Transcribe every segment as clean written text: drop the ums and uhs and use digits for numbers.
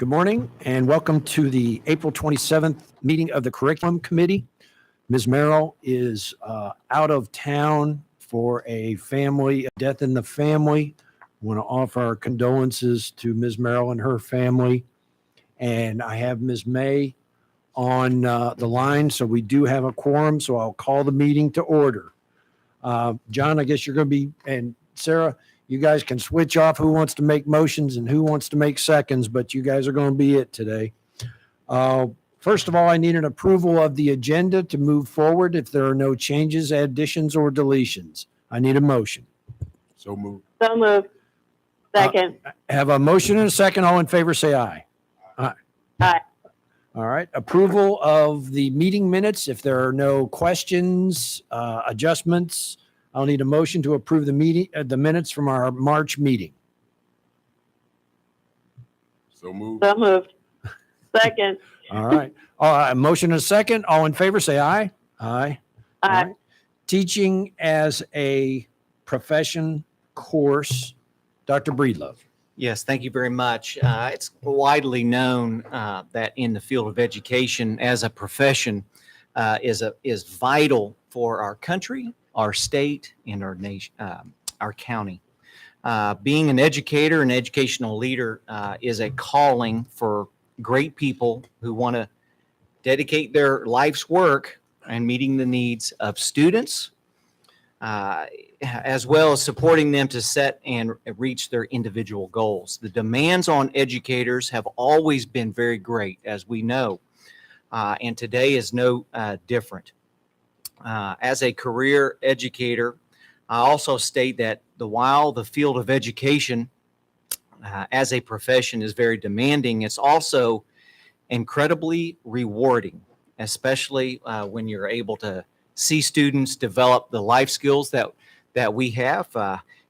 Good morning and welcome to the April 27th meeting of the Curriculum Committee. Ms. Merrill is out of town for a death in the family. I want to offer our condolences to Ms. Merrill and her family. And I have Ms. May on the line, so we do have a quorum, so I'll call the meeting to order. John, I guess you're going to be, and Sarah, you guys can switch off who wants to make motions and who wants to make seconds, but you guys are going to be it today. First of all, I need an approval of the agenda to move forward if there are no changes, additions, or deletions. I need a motion. So moved. So moved. Second. Have a motion and a second. All in favor, say aye. Aye. Aye. All right. Approval of the meeting minutes. If there are no questions, adjustments, I'll need a motion to approve the minutes from our March meeting. So moved. So moved. Second. All right. A motion and a second. All in favor, say aye. Aye. All Aye. right. Teaching as a profession course, Dr. Breedlove. Yes, thank you very much. It's widely known that in the field of education as a profession is vital for our country, our state, and our nation, our county. Being an educator, an educational leader is a calling for great people who want to dedicate their life's work and meeting the needs of students, as well as supporting them to set and reach their individual goals. The demands on educators have always been very great, as we know, and today is no different. As a career educator, I also state that while the field of education as a profession is very demanding, it's also incredibly rewarding, especially when you're able to see students develop the life skills that we have,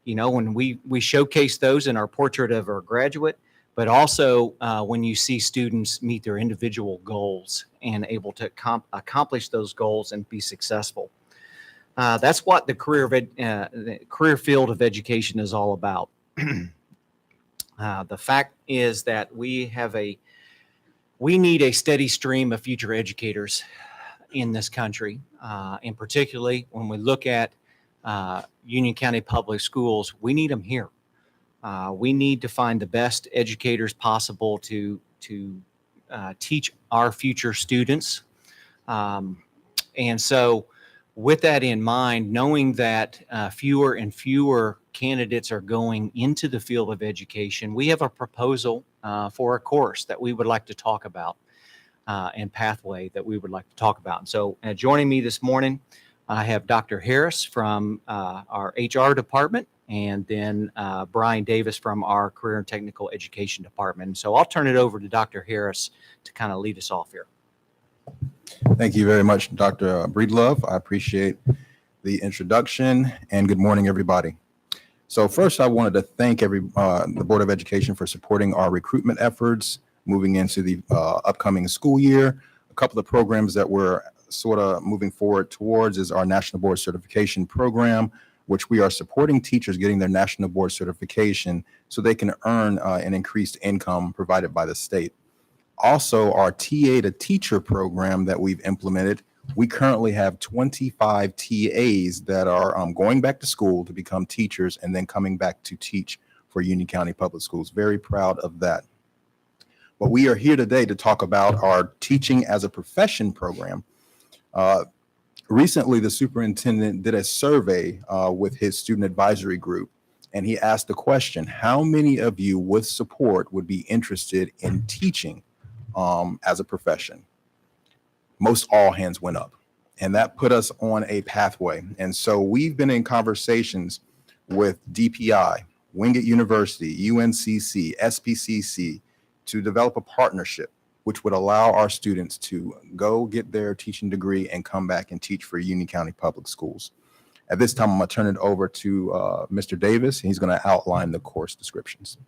when we showcase those in our portrait of our graduate, but also when you see students meet their individual goals and able to accomplish those goals and be successful. That's what the career field of education is all about. The fact is that we need a steady stream of future educators in this country, and particularly when we look at Union County Public Schools, we need them here. We need to find the best educators possible to teach our future students. And so with that in mind, knowing that fewer and fewer candidates are going into the field of education, we have a proposal for a course that we would like to talk about and pathway that we would like to talk about. And so joining me this morning, I have Dr. Harris from our HR department, and then Brian Davis from our Career and Technical Education department. And so I'll turn it over to Dr. Harris to kind of lead us off here. Thank you very much, Dr. Breedlove. I appreciate the introduction, and good morning, everybody. So first, I wanted to thank the Board of Education for supporting our recruitment efforts moving into the upcoming school year. A couple of programs that we're sort of moving forward towards is our National Board Certification Program, which we are supporting teachers getting their National Board Certification so they can earn an increased income provided by the state. Also, our TA to Teacher program that we've implemented, we currently have 25 TAs that are going back to school to become teachers and then coming back to teach for Union County Public Schools. Very proud of that. But we are here today to talk about our Teaching as a Profession program. Recently, the superintendent did a survey with his student advisory group, and he asked the question, how many of you with support would be interested in teaching as a profession? Most all hands went up, and that put us on a pathway. And so we've been in conversations with DPI, Winget University, UNCC, SPCC, to develop a partnership which would allow our students to go get their teaching degree and come back and teach for Union County Public Schools. At this time, I'm going to turn it over to Mr. Davis, and he's going to outline the course descriptions.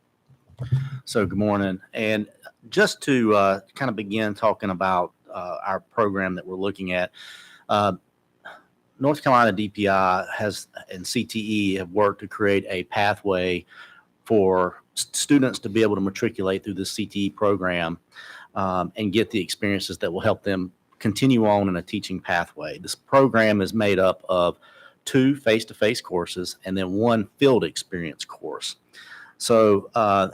So good morning. And just to kind of begin talking about our program that we're looking at, North Carolina DPI and CTE have worked to create a pathway for students to be able to matriculate through the CTE program and get the experiences that will help them continue on in a teaching pathway. This program is made up of 2 face-to-face courses and then 1 field experience course. So,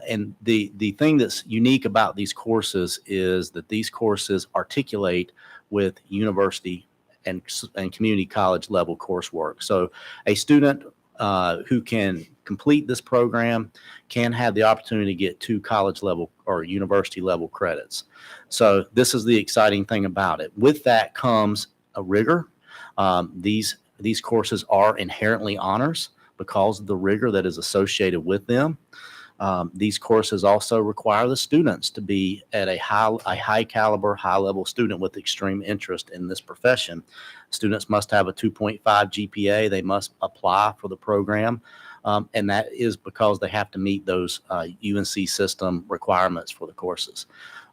and the thing that's unique about these courses is that these courses articulate with university and community college level coursework. So a student who can complete this program can have the opportunity to get 2 college level or university level credits. So this is the exciting thing about it. With that comes a rigor. These courses are inherently honors because of the rigor that is associated with them. These courses also require the students to be at a high caliber, high level student with extreme interest in this profession. Students must have a 2.5 GPA. They must apply for the program. And that is because they have to meet those UNC system requirements for the courses.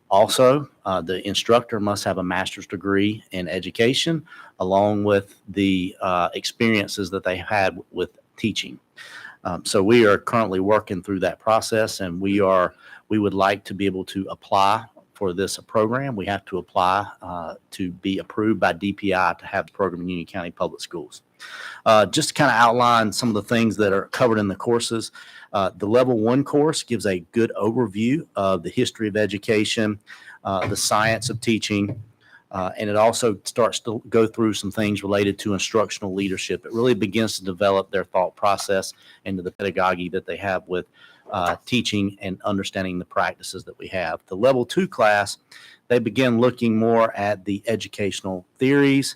Also, the instructor must have a master's degree in education, along with the experiences that they had with teaching. So we are currently working through that process, and we would like to be able to apply for this program. We have to apply to be approved by DPI to have the program in Union County Public Schools. Just to kind of outline some of the things that are covered in the courses. The Level 1 course gives a good overview of the history of education, the science of teaching, and it also starts to go through some things related to instructional leadership. It really begins to develop their thought process into the pedagogy that they have with teaching and understanding the practices that we have. The Level 2 class, they begin looking more at the educational theories.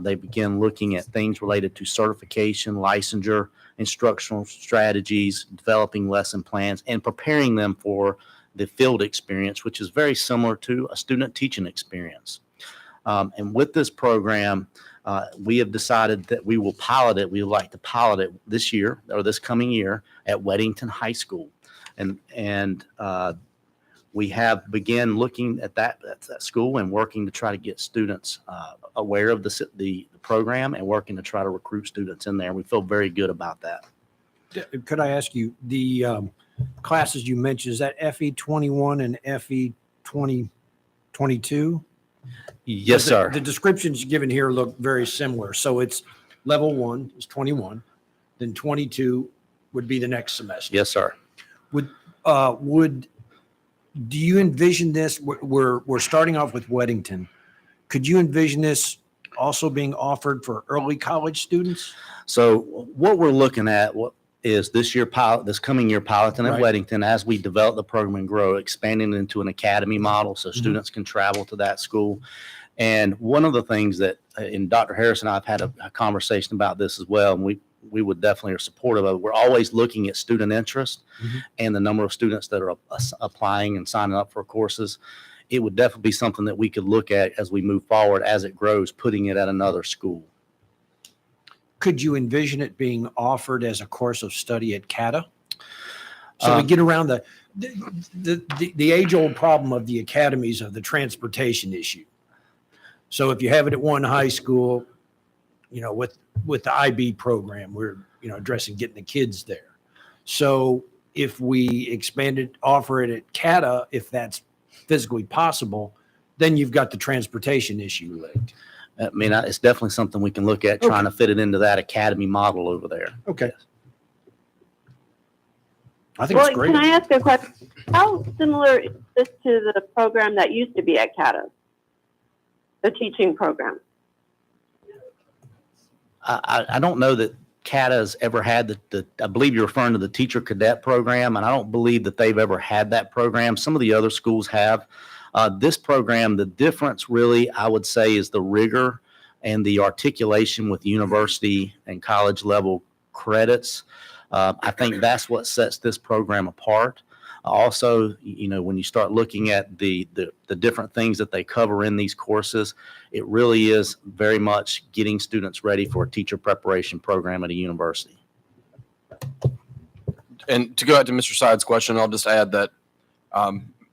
They begin looking at things related to certification, licensure, instructional strategies, developing lesson plans, and preparing them for the field experience, which is very similar to a student teaching experience. And with this program, we have decided that we will pilot it. We would like to pilot it this year or this coming year at Weddington High School. And we have begun looking at that school and working to try to get students aware of the program and working to try to recruit students in there. We feel very good about that. Could I ask you, the classes you mentioned, is that FE 21 and FE 2022? Yes, sir. The descriptions given here look very similar. So it's level 1 is 21, then 22 would be the next semester. Yes, sir. Do you envision this? We're starting off with Weddington. Could you envision this also being offered for early college students? So what we're looking at is this coming year piloting at Right. Weddington as we develop the program and grow, expanding it into an academy model so students can travel to that school. And one of the things that, and Dr. Harris and I have had a conversation about this as well, and we would definitely are supportive of it. We're always looking at student interest and the number of students that are applying and signing up for courses. It would definitely be something that we could look at as we move forward, as it grows, putting it at another school. Could you envision it being offered as a course of study at CATA? So we get around the age-old problem of the academies of the transportation issue. So if you have it at one high school, with the IB program, we're, addressing getting the kids there. So if we expand it, offer it at CATA, if that's physically possible, then you've got the transportation issue linked. I mean, it's definitely something we can look at, trying to fit it into that academy model over there. Okay. I think it's great. Can I ask a question? How similar is this to the program that used to be at CATA? The teaching program? I don't know that CATA has ever had I believe you're referring to the teacher cadet program, and I don't believe that they've ever had that program. Some of the other schools have. This program, the difference really, I would say, is the rigor and the articulation with university and college level credits. I think that's what sets this program apart. Also, when you start looking at the different things that they cover in these courses, it really is very much getting students ready for a teacher preparation program at a university. And to go back to Mr. Side's question, I'll just add that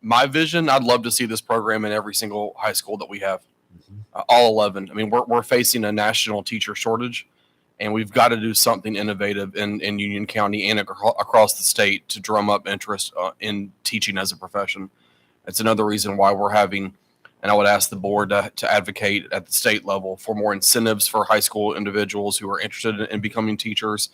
my vision, I'd love to see this program in every single high school that we have, all 11. I mean, we're facing a national teacher shortage, And we've got to do something innovative in Union County and across the state to drum up interest in teaching as a profession. It's another reason why we're having, and I would ask the board to advocate at the state level for more incentives for high school individuals who are interested in becoming teachers.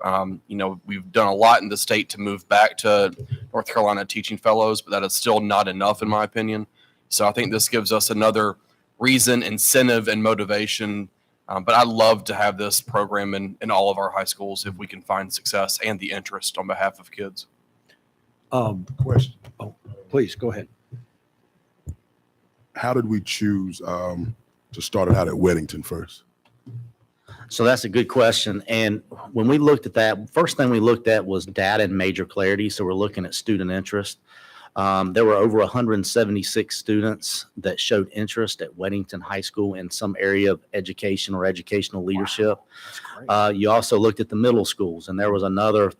We've done a lot in the state to move back to North Carolina teaching fellows, but that is still not enough in my opinion. So I think this gives us another reason, incentive, and motivation. But I'd love to have this program in all of our high schools if we can find success and the interest on behalf of kids. Question. Oh, please go ahead. How did we choose to start it out at Weddington first? So that's a good question. And when we looked at that, first thing we looked at was data and major clarity. So we're looking at student interest. There were over 176 students that showed interest at Weddington High School in some area of education or educational leadership. You also looked at the middle schools, and there was another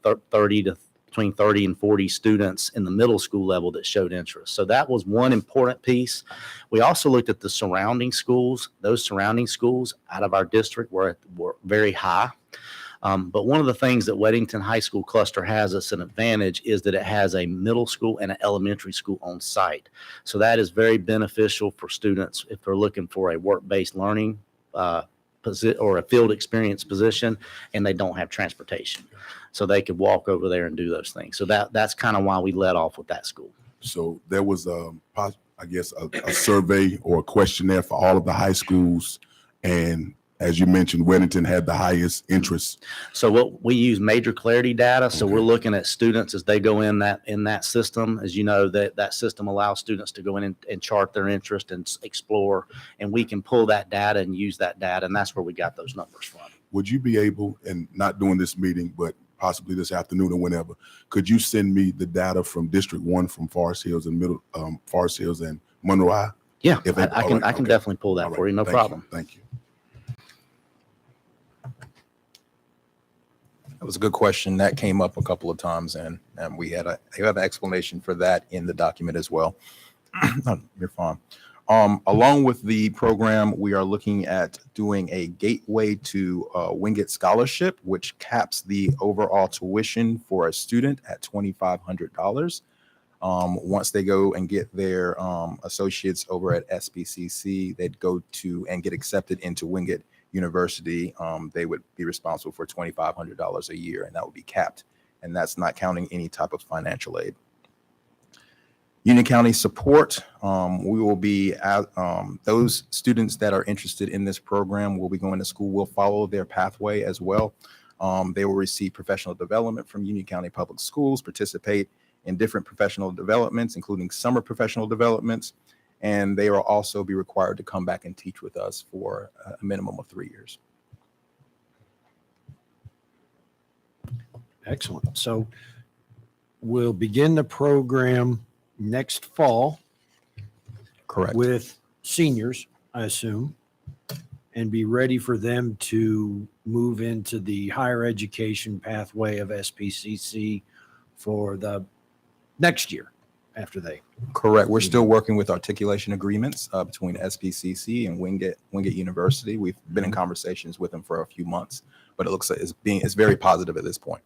between 30 and 40 students in the middle school level that showed interest. So that was one important piece. We also looked at the surrounding schools. Those surrounding schools out of our district were very high. But one of the things that Weddington High School cluster has as an advantage is that it has a middle school and an elementary school on site. So that is very beneficial for students if they're looking for a work-based learning or a field experience position and they don't have transportation. So they could walk over there and do those things. So that's kind of why we led off with that school. So there was a survey or a questionnaire for all of the high schools, and as you mentioned, Weddington had the highest interest. So what we use major clarity data. So Okay. we're looking at students as they go in that system. As you know, that system allows students to go in and chart their interest and explore, and we can pull that data and use that data, and that's where we got those numbers from. Would you be able, and not during this meeting, but possibly this afternoon or whenever, could you send me the data from District 1 from Forest Hills and Forest Hills and Monroe High? Yeah, If I they- all can right, okay. definitely pull that All for right, you. No thank problem. Thank you. That was a good question. That came up a couple of times, and we have an explanation for that in the document as well. You're fine. Along with the program, we are looking at doing a gateway to Winget scholarship, which caps the overall tuition for a student at $2,500. Once they go and get their associates over at SBCC, they'd go to and get accepted into Winget University. They would be responsible for $2,500 a year, and that would be capped. And that's not counting any type of financial aid. Union County support, we will be those students that are interested in this program will be going to school, will follow their pathway as well. They will receive professional development from Union County Public Schools, participate in different professional developments, including summer professional developments, and they will also be required to come back and teach with us for a minimum of 3 years. Excellent. So we'll begin the program next fall Correct. with seniors, I assume, and be ready for them to move into the higher education pathway of SPCC for the next year after they. Correct. We're still working with articulation agreements between SPCC and Winget University. We've been in conversations with them for a few months, but it looks like it's very positive at this point.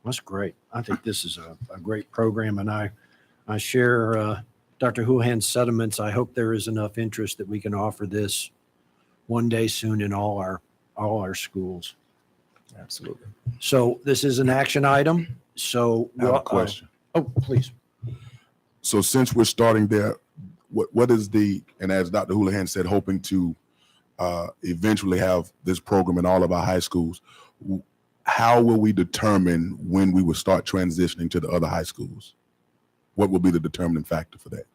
That's great. I think this is a great program, and I share Dr. Houlihan's sentiments. I hope there is enough interest that we can offer this one day soon in all our schools. Absolutely. So this is an action item. So I have a question. Oh, please. So since we're starting there, what is and as Dr. Houlihan said, hoping to eventually have this program in all of our high schools, how will we determine when we will start transitioning to the other high schools? What will be the determining factor for that?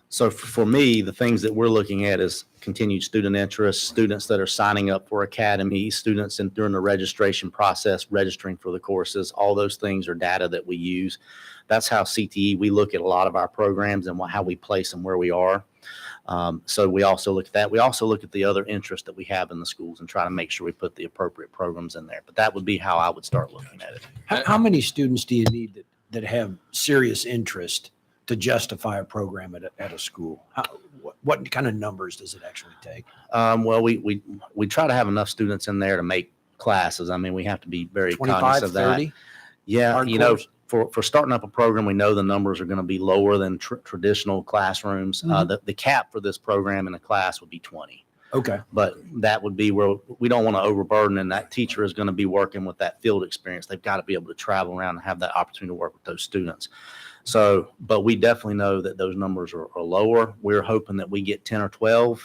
So for me, the things that we're looking at is continued student interest, students that are signing up for academies, students during the registration process, registering for the courses. All those things are data that we use. That's how CTE, we look at a lot of our programs and how we place them where we are. So we also look at that. We also look at the other interest that we have in the schools and try to make sure we put the appropriate programs in there. But that would be how I would start looking at it. How many students do you need that have serious interest to justify a program at a school? What kind of numbers does it actually take? Well, we try to have enough students in there to make classes. I mean, we have to be very 25, cognizant of that. 30? Yeah, you know, Hardcores? for starting up a program, we know the numbers are going to be lower than traditional classrooms. The cap for this program in a class would be 20. Okay. But that would be where we don't want to overburden, and that teacher is going to be working with that field experience. They've got to be able to travel around and have that opportunity to work with those students. So, but we definitely know that those numbers are lower. We're hoping that we get 10 or 12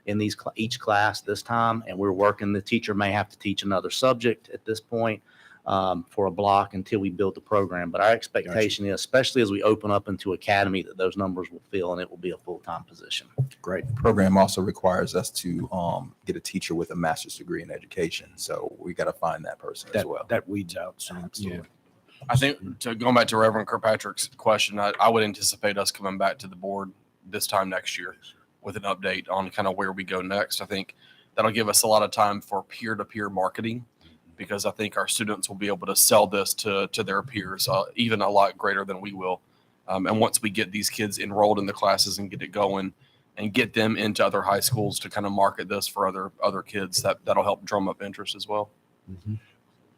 in each class this time, and we're working. The teacher may have to teach another subject at this point for a block until we build the program. But our expectation is, especially as we open up into academy, that those numbers will fill and it will be a full-time position. Great. The program also requires us to get a teacher with a master's degree in education. So we got to find that person as well. That weeds out some. Yeah. I think going back to Reverend Kirkpatrick's question, I would anticipate us coming back to the board this time next year with an update on kind of where we go next. I think that'll give us a lot of time for peer-to-peer marketing, because I think our students will be able to sell this to their peers, even a lot greater than we will. And once we get these kids enrolled in the classes and get it going and get them into other high schools to kind of market this for other kids, that'll help drum up interest as well. Mm-hmm.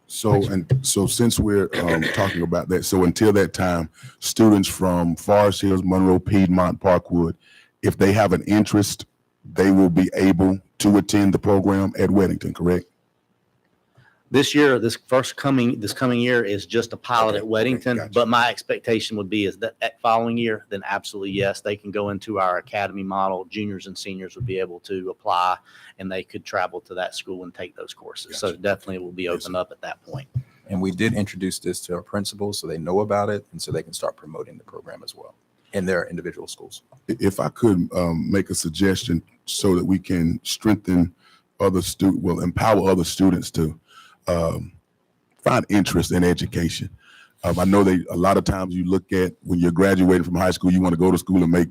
So since we're talking about that, so until that time, students from Forest Hills, Monroe, Piedmont, Parkwood, if they have an interest, they will be able to attend the program at Weddington, correct? This year, this coming year is just a pilot at Weddington, gotcha. but my expectation would be is that following year, then absolutely yes, they can go into our academy model. Juniors and seniors would be able to apply, and they could travel to that school and take those courses. So Gotcha. definitely it will be opened up at that point. And we did introduce this to our principals so they know about it and so they can start promoting the program as well in their individual schools. If I could make a suggestion so that we can strengthen empower other students to find interest in education. I know a lot of times you look at when you're graduating from high school, you want to go to school and make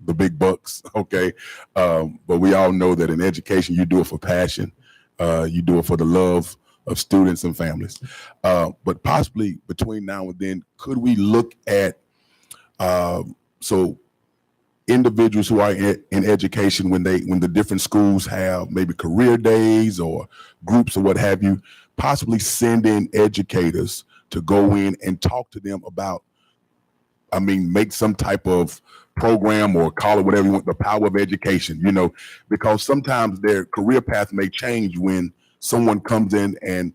the big bucks, okay? But we all know that in education, you do it for passion. You do it for the love of students and families. But possibly between now and then, could we look at individuals who are in education when the different schools have maybe career days or groups or what have you, possibly send in educators to go in and talk to them about, make some type of program or call it whatever you want, the power of education, because sometimes their career path may change when someone comes in and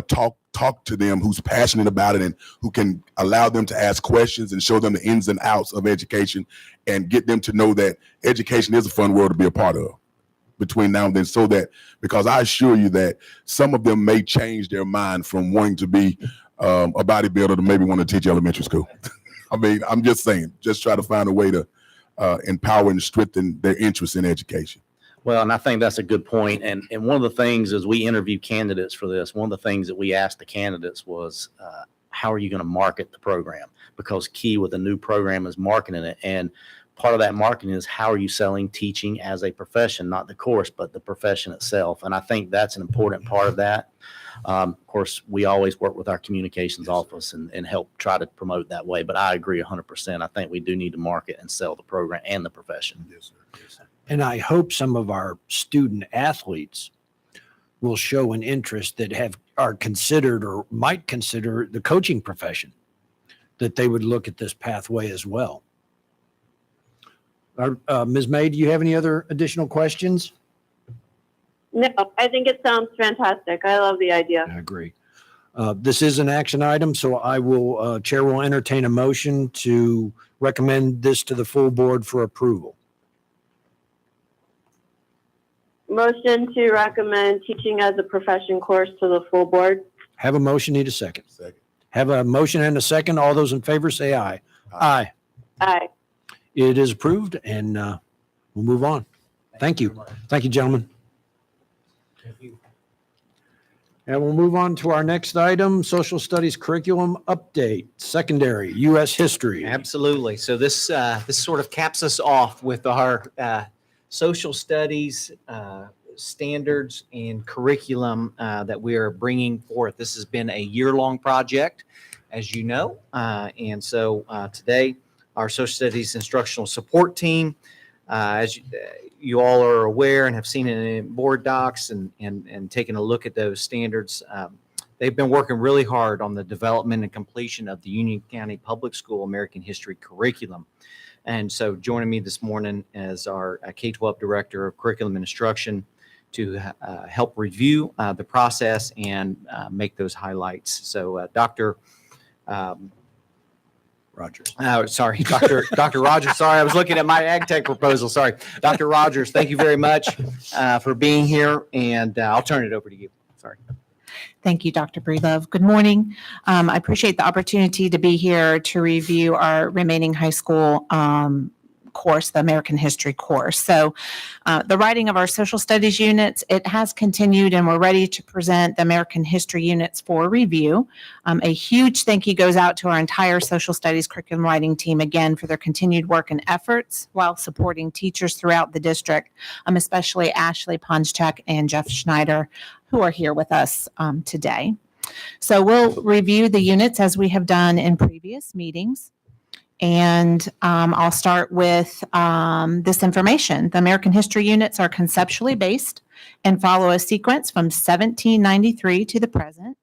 talk to them who's passionate about it and who can allow them to ask questions and show them the ins and outs of education and get them to know that education is a fun world to be a part of between now and then, so that, because I assure you that some of them may change their mind from wanting to be a bodybuilder to maybe want to teach elementary school. I'm just saying, just try to find a way to empower and strengthen their interest in education. Well, and I think that's a good point. And one of the things as we interview candidates for this, one of the things that we asked the candidates was, how are you going to market the program? Because key with a new program is marketing it. And part of that marketing is how are you selling teaching as a profession, not the course, but the profession itself. And I think that's an important part of that. Of course, we always work with our communications office and help try to promote that way. But I agree 100%. I think we do need to market and sell the program and the profession. Yes, sir. Yes, sir. And I hope some of our student athletes will show an interest that are considered or might consider the coaching profession, that they would look at this pathway as well. Ms. May, do you have any other additional questions? No, I think it sounds fantastic. I love the idea. I agree. This is an action item, so Chair will entertain a motion to recommend this to the full board for approval. Motion to recommend teaching as a profession course to the full board. Have a motion, need a second. Second. Have a motion and a second. All those in favor say aye. Aye. Aye. It is approved, and we'll move on. Thank you. Thank you, gentlemen. And we'll move on to our next item, social studies curriculum update, secondary U.S. history. Absolutely. So this sort of caps us off with our social studies standards and curriculum that we are bringing forth. This has been a year-long project, as you know, and so today our social studies instructional support team As you all are aware and have seen it in board docs and taken a look at those standards, they've been working really hard on the development and completion of the Union County Public School American History curriculum. And so joining me this morning as our K-12 Director of Curriculum and Instruction to help review the process and make those highlights. So Dr. Rogers. Sorry, Dr. Rogers. Sorry, I was looking at my ag tech proposal. Sorry, Dr. Rogers. Thank you very much for being here, and I'll turn it over to you. Sorry. Thank you, Dr. Breedlove. Good morning. I appreciate the opportunity to be here to review our remaining high school course, the American History course. So the writing of our social studies units, it has continued, and we're ready to present the American History units for review. A huge thank you goes out to our entire social studies curriculum writing team again for their continued work and efforts while supporting teachers throughout the district, especially Ashley Ponchak and Jeff Schneider, who are here with us today. So we'll review the units as we have done in previous meetings. And I'll start with this information. The American History units are conceptually based and follow a sequence from 1793 to the present.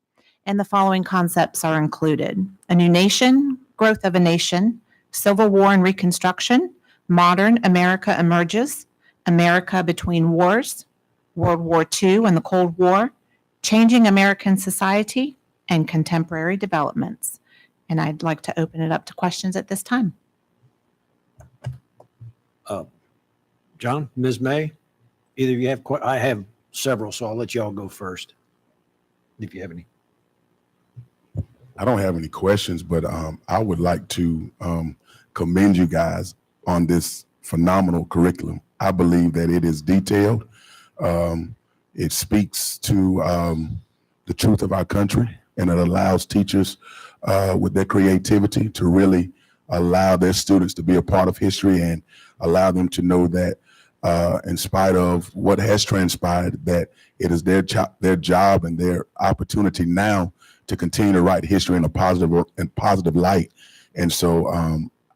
And the following concepts are included: a new nation, growth of a nation, Civil War and Reconstruction, modern America emerges, America between wars, World War II and the Cold War, changing American society, and contemporary developments. And I'd like to open it up to questions at this time. John, Ms. May, either of you have, I have several, so I'll let you all go first if you have any. I don't have any questions, but I would like to commend you guys on this phenomenal curriculum. I believe that it is detailed. It speaks to the truth of our country, and it allows teachers with their creativity to really allow their students to be a part of history and allow them to know that in spite of what has transpired, that it is their job and their opportunity now to continue to write history in a positive light. And so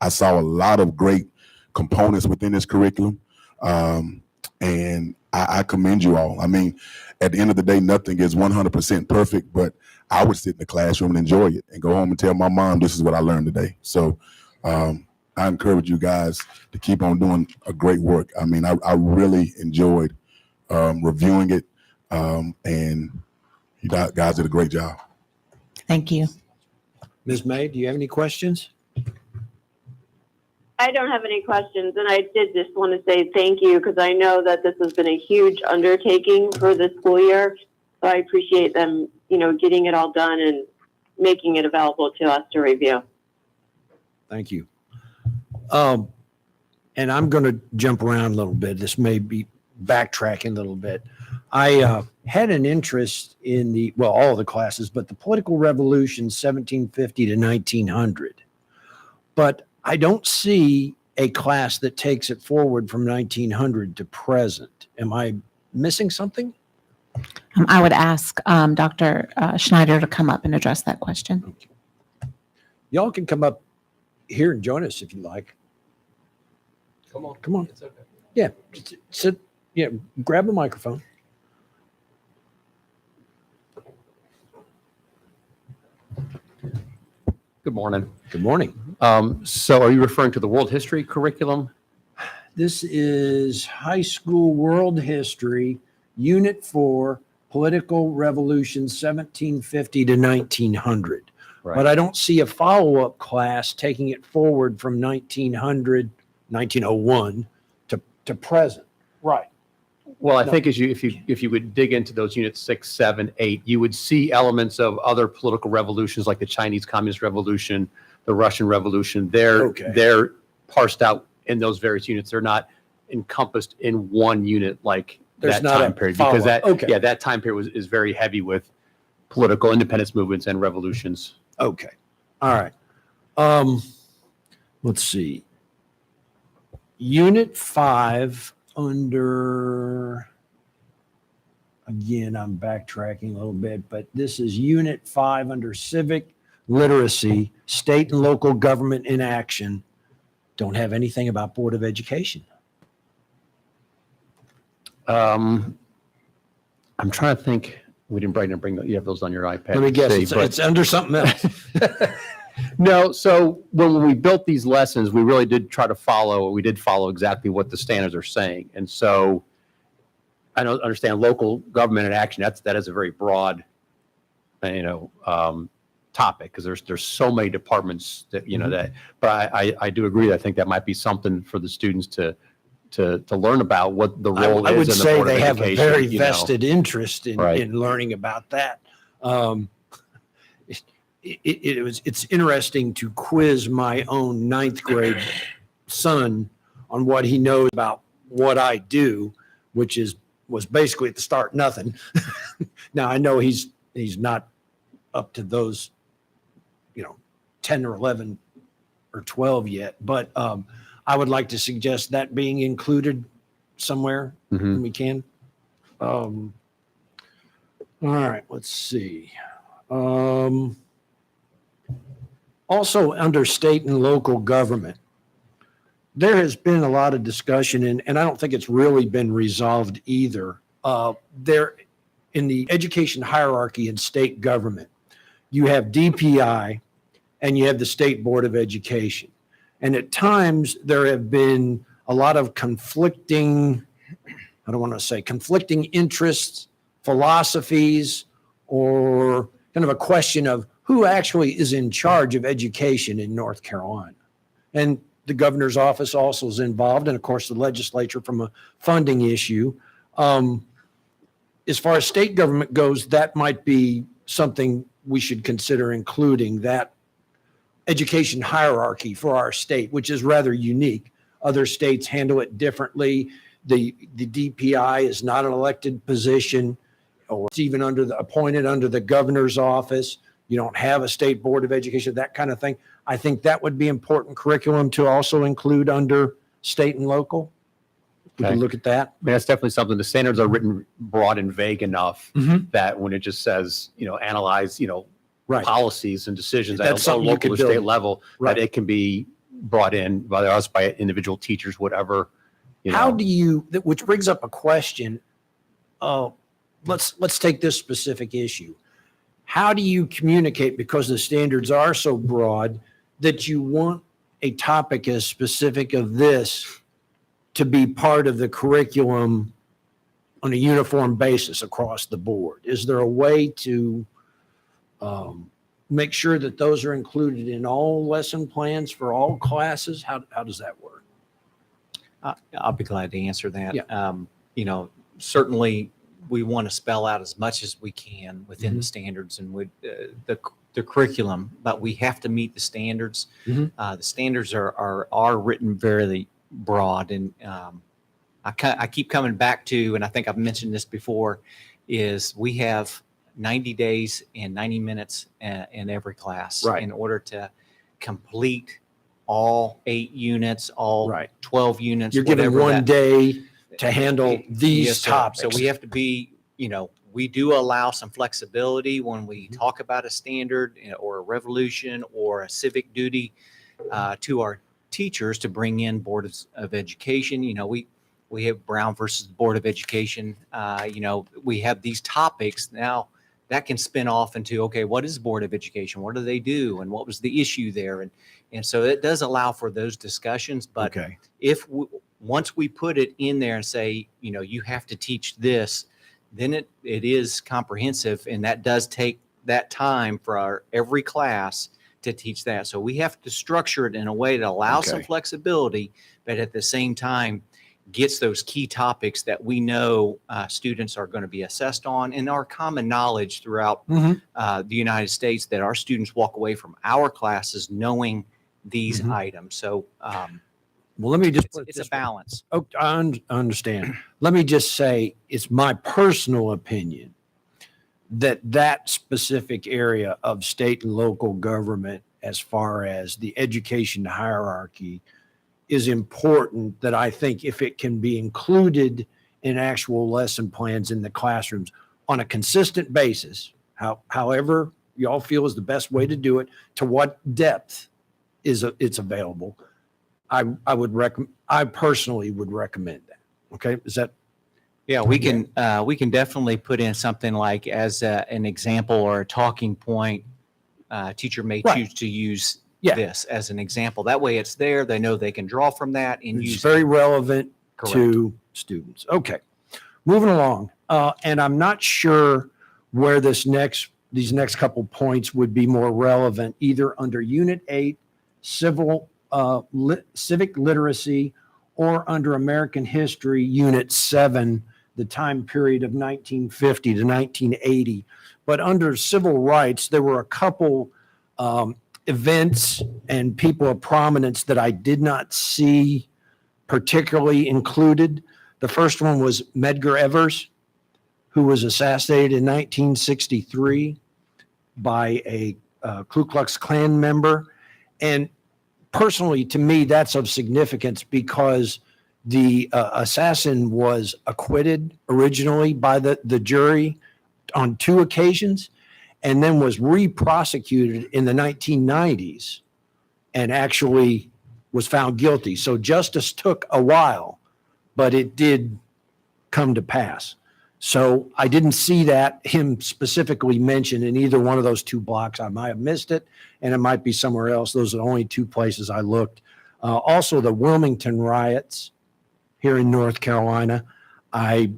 I saw a lot of great components within this curriculum, and I commend you all. I mean, at the end of the day, nothing is 100% perfect, but I would sit in the classroom and enjoy it and go home and tell my mom, this is what I learned today. So I encourage you guys to keep on doing a great work. I mean, I really enjoyed reviewing it, and you guys did a great job. Thank you. Ms. May, do you have any questions? I don't have any questions, and I did just want to say thank you because I know that this has been a huge undertaking for the school year. So I appreciate them, getting it all done and making it available to us to review. Thank you. And I'm going to jump around a little bit. This may be backtracking a little bit. I had an interest in all the classes, but the political revolution, 1750 to 1900. But I don't see a class that takes it forward from 1900 to present. Am I missing something? I would ask Dr. Schneider to come up and address that question. Okay. Y'all can come up here and join us if you like. Come on. Come on. It's okay. Yeah, sit. Yeah, grab a microphone. Good morning. Good morning. So are you referring to the world history curriculum? This is high school world history, Unit 4, Political Revolution 1750 to 1900. But I don't see a follow-up class taking it forward from 1901 to present. Right. Well, I No. think if you would dig into those units 6, 7, 8, you would see elements of other political revolutions like the Chinese Communist Revolution, the Russian Revolution. They're parsed out in those various units. They're not encompassed in one unit like There's that not time a period, because follow-up. Okay. that time period is very heavy with political independence movements and revolutions. Okay. All right. Let's see. Unit 5 under, again, I'm backtracking a little bit, but this is Unit 5 under Civic Literacy, State and Local Government in Action. Don't have anything about Board of Education. I'm trying to think. We didn't bring you have those on your iPad. Let me guess, See, it's, but- it's under something else. No, so when we built these lessons, we really did try to follow exactly what the standards are saying. And so I don't understand local government in action. That is a very broad, topic, because there's so many departments that, that, but I do agree. I think that might be something for the students to learn about what the role I would is in the say Board of they have a Education, very you know. vested interest in, Right. in learning about that. It's interesting to quiz my own ninth grade son on what he knows about what I do, which was basically at the start nothing. Now I know he's not up to those, 10 or 11 or 12 yet, but I would like to suggest that being included somewhere when we can. All right, let's see. Also, under state and local government, there has been a lot of discussion, and I don't think it's really been resolved either. There, in the education hierarchy in state government, you have DPI and you have the State Board of Education. And at times, there have been a lot of conflicting interests, philosophies, or kind of a question of who actually is in charge of education in North Carolina. And the governor's office also is involved, and of course, the legislature from a funding issue. As far as state government goes, that might be something we should consider including, that education hierarchy for our state, which is rather unique. Other states handle it differently. The DPI is not an elected position, or it's even appointed under the governor's office. You don't have a state board of education, that kind of thing. I think that would be important curriculum to also include under state and local. We can Okay. look at that. I mean, that's definitely something. The standards are written broad and vague enough that when it just says, analyze, Right. policies and decisions at That's a something you local could or state build. level, Right. that it can be brought in by us, by individual teachers, whatever. How do you, which brings up a question. Let's take this specific issue. How do you communicate, because the standards are so broad, that you want a topic as specific of this to be part of the curriculum on a uniform basis across the board? Is there a way to make sure that those are included in all lesson plans for all classes? How does that work? I'll be glad to answer that. Yeah. Certainly we want to spell out as much as we can within Mm-hmm. the standards and with the curriculum, but we have to meet the standards. Mhm. The standards are written very broad, and I keep coming back to, and I think I've mentioned this before, is we have 90 days and 90 minutes in every class Right. in order to complete all 8 units, all Right. 12 units. You're given whatever one that- day to handle these Yes, sir. topics. So we have to be, we do allow some flexibility when we Mm-hmm. talk about a standard, or a revolution or a civic duty to our teachers to bring in boards of education. We have Brown versus Board of Education. We have these topics now that can spin off into, okay, what is Board of Education? What do they do? And what was the issue there? And so it does allow for those discussions. But Okay. once we put it in there and say, you have to teach this, then it is comprehensive, and that does take that time for every class to teach that. So we have to structure it in a way that allows some Okay. flexibility, but at the same time gets those key topics that we know students are going to be assessed on, and our common knowledge throughout Mhm. the United States, that our students walk away from our classes knowing these Mhm. items. So Well, let me just put it it's a this way. balance. Oh, I understand. Let me just say, it's my personal opinion that specific area of state and local government, as far as the education hierarchy, is important, that I think if it can be included in actual lesson plans in the classrooms on a consistent basis, however y'all feel is the best way to do it, to what depth it's available, I personally would recommend that. Okay, is that Yeah, we can definitely put in something like as an example or a talking point. Teacher may Right. choose to use Yeah. this as an example. That way it's there. They know they can draw from that and It's use very it. relevant Correct. to students. Okay, moving along. And I'm not sure where these next couple points would be more relevant, either under Unit 8, civic literacy, or under American history, Unit 7, the time period of 1950 to 1980. But under civil rights, there were a couple events and people of prominence that I did not see particularly included. The first one was Medgar Evers, who was assassinated in 1963 by a Ku Klux Klan member. And personally, to me, that's of significance because the assassin was acquitted originally by the jury on 2 occasions and then was re-prosecuted in the 1990s and actually was found guilty. So justice took a while, but it did come to pass. So I didn't see him specifically mentioned in either one of those 2 blocks. I might have missed it, and it might be somewhere else. Those are the only 2 places I looked. Also, the Wilmington riots here in North Carolina, I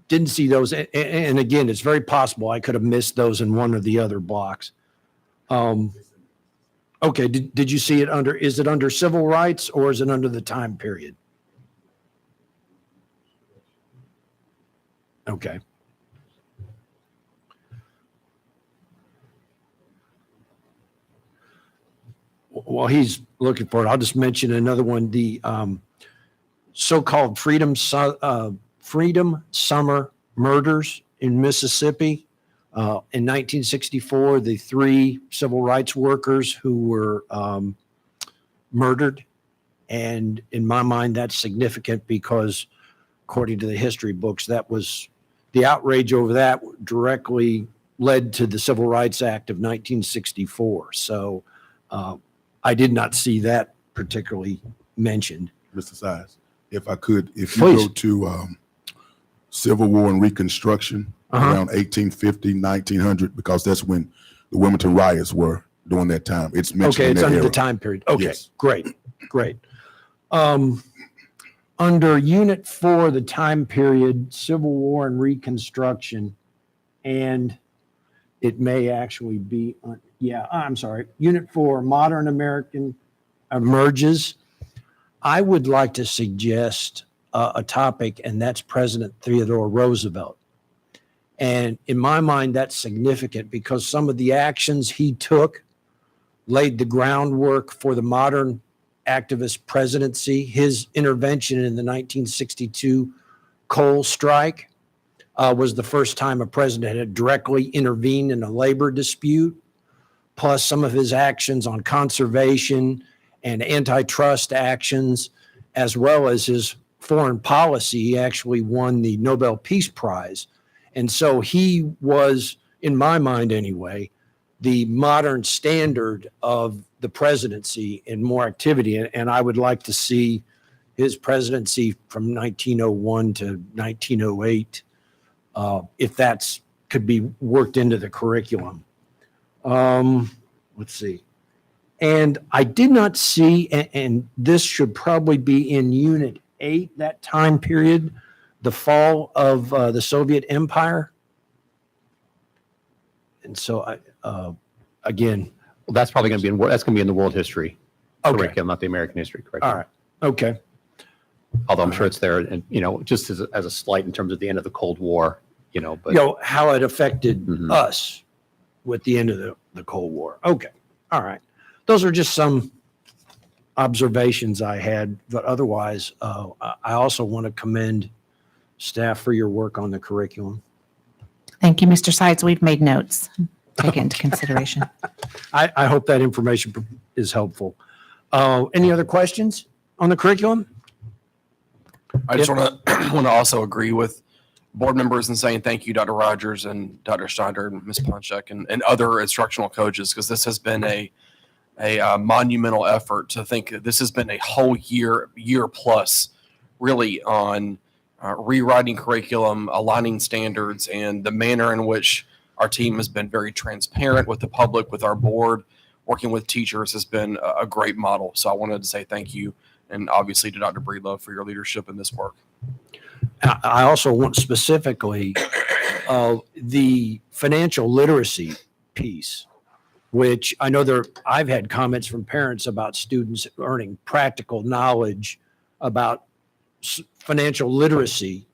didn't see those. And again, it's very possible I could have missed those in one or the other blocks. Okay, did you see it is it under civil rights or is it under the time period? Okay. While he's looking for it, I'll just mention another one, the so-called Freedom Summer murders in Mississippi. In 1964, the 3 civil rights workers who were murdered. And in my mind, that's significant because according to the history books, that was the outrage over that directly led to the Civil Rights Act of 1964. So I did not see that particularly mentioned. Mr. Sides, if I could, if you Please. go to Civil War and Reconstruction around 1850, 1900, because that's when the Wilmington riots were during that time. It's mentioned Okay, in it's that under era. the time period. Okay, Yes. great. Under Unit 4, the time period, Civil War and Reconstruction, and it may actually be, I'm sorry, Unit 4, Modern American Emerges. I would like to suggest a topic, and that's President Theodore Roosevelt. And in my mind, that's significant because some of the actions he took laid the groundwork for the modern activist presidency. His intervention in the 1962 coal strike was the first time a president had directly intervened in a labor dispute, plus some of his actions on conservation and antitrust actions, as well as his foreign policy. He actually won the Nobel Peace Prize. And so he was, in my mind anyway, the modern standard of the presidency and more activity. And I would like to see his presidency from 1901 to 1908, if that's could be worked into the curriculum. Let's see. And I did not see, and this should probably be in Unit 8, that time period, the fall of the Soviet Empire. And so again, Well, that's probably going to be that's going to be in the world history okay, curriculum, not the American history curriculum. all right, okay. Although I'm sure it's there, and just as a slight in terms of the end of the Cold War, but How it affected Mhm. us with the end of the Cold War. Okay, all right. Those are just some observations I had, but otherwise, I also want to commend staff for your work on the curriculum. Thank you, Mr. Sides. We've made notes. Take it into consideration. I hope that information is helpful. Any other questions on the curriculum? I just want to also agree with board members in saying thank you, Dr. Rogers and Dr. Steiner and Ms. Ponchek and other instructional coaches, because this has been a monumental effort to think this has been a whole year plus really on rewriting curriculum, aligning standards, and the manner in which our team has been very transparent with the public, with our board, working with teachers has been a great model. So I wanted to say thank you, and obviously to Dr. Breedlove for your leadership in this work. I also want specifically the financial literacy piece, which I know I've had comments from parents about students earning practical knowledge about financial literacy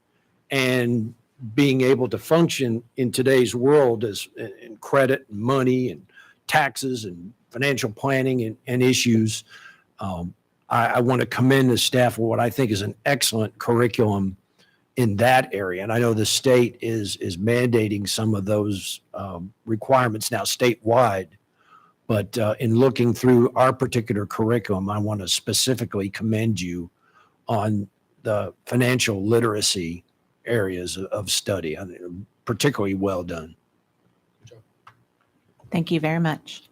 and being able to function in today's world as in credit and money and taxes and financial planning and issues. I want to commend the staff for what I think is an excellent curriculum in that area. And I know the state is mandating some of those requirements now statewide. But in looking through our particular curriculum, I want to specifically commend you on the financial literacy areas of study. I mean, particularly well done. Thank you very much.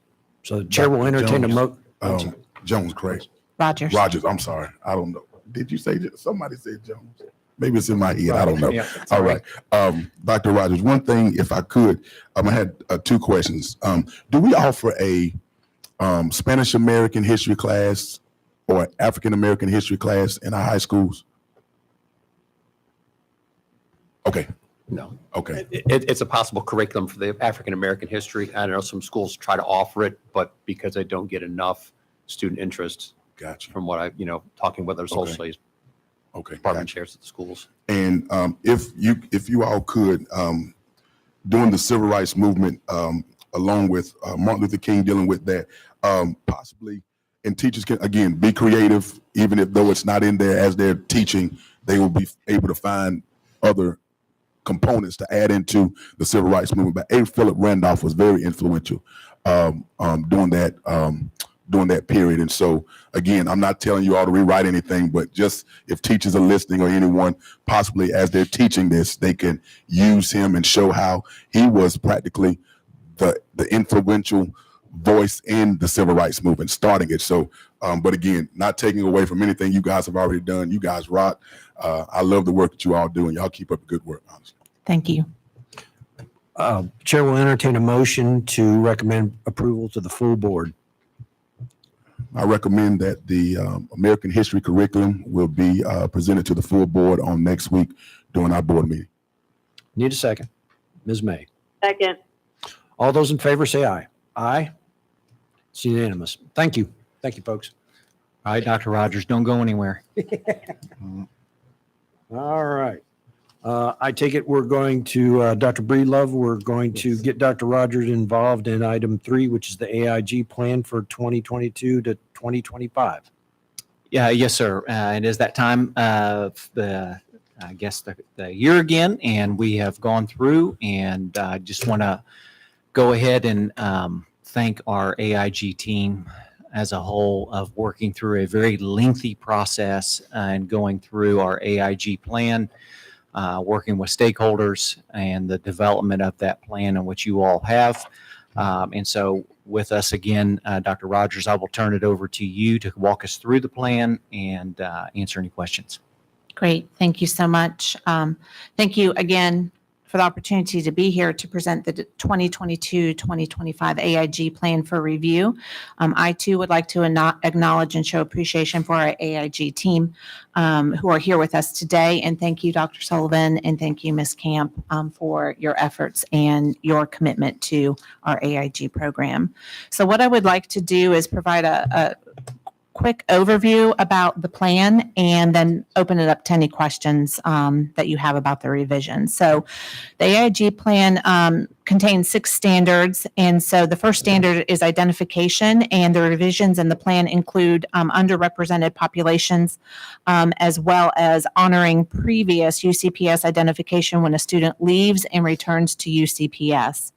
So the chair will entertain a Jones, Craig. Rogers. Rogers, I'm sorry. I don't know. Did you say, somebody said Jones? Maybe it's in my head. I don't know. Yeah, all right. Dr. Rogers, one thing, if I could, I had two questions. Do we offer a Spanish American history class or African American history class in our high schools? Okay. No. Okay. It's a possible curriculum for the African American history. I know some schools try to offer it, but because they don't get enough student interest, Gotcha. from what I, talking with other social studies Okay. department Gotcha. chairs at the schools. And if you all could, during the civil rights movement, along with Martin Luther King dealing with that, possibly, and teachers can, again, be creative, even if though it's not in there as they're teaching, they will be able to find other components to add into the civil rights movement. But A. Philip Randolph was very influential during that period. And so, again, I'm not telling you all to rewrite anything, but just if teachers are listening or anyone, possibly as they're teaching this, they can use him and show how he was practically the influential voice in the civil rights movement, starting it. So, but again, not taking away from anything you guys have already done. You guys rock. I love the work that you all do, and y'all keep up the good work, honestly. Thank you. Chair will entertain a motion to recommend approval to the full board. I recommend that the American history curriculum will be presented to the full board on next week during our board meeting. Need a second. Ms. May. Second. All those in favor say aye. Aye. It's unanimous. Thank you. Thank you, folks. All right, Dr. Rogers, don't go anywhere. All right. I take it we're going to, Dr. Breedlove, we're going to get Dr. Rogers involved in item 3, which is the AIG plan for 2022 to 2025. Yeah, yes, sir. It is that time of the year again, and we have gone through, and I just want to go ahead and thank our AIG team as a whole of working through a very lengthy process and going through our AIG plan, working with stakeholders and the development of that plan and what you all have. And so with us again, Dr. Rogers, I will turn it over to you to walk us through the plan and answer any questions. Great. Thank you so much. Thank you again for the opportunity to be here to present the 2022-2025 AIG plan for review. I too would like to acknowledge and show appreciation for our AIG team who are here with us today. And thank you, Dr. Sullivan, and thank you, Ms. Camp, for your efforts and your commitment to our AIG program. So what I would like to do is provide a quick overview about the plan and then open it up to any questions that you have about the revision. So the AIG plan contains 6 standards. And so the first standard is identification, and the revisions in the plan include underrepresented populations, as well as honoring previous UCPS identification when a student leaves and returns to UCPS.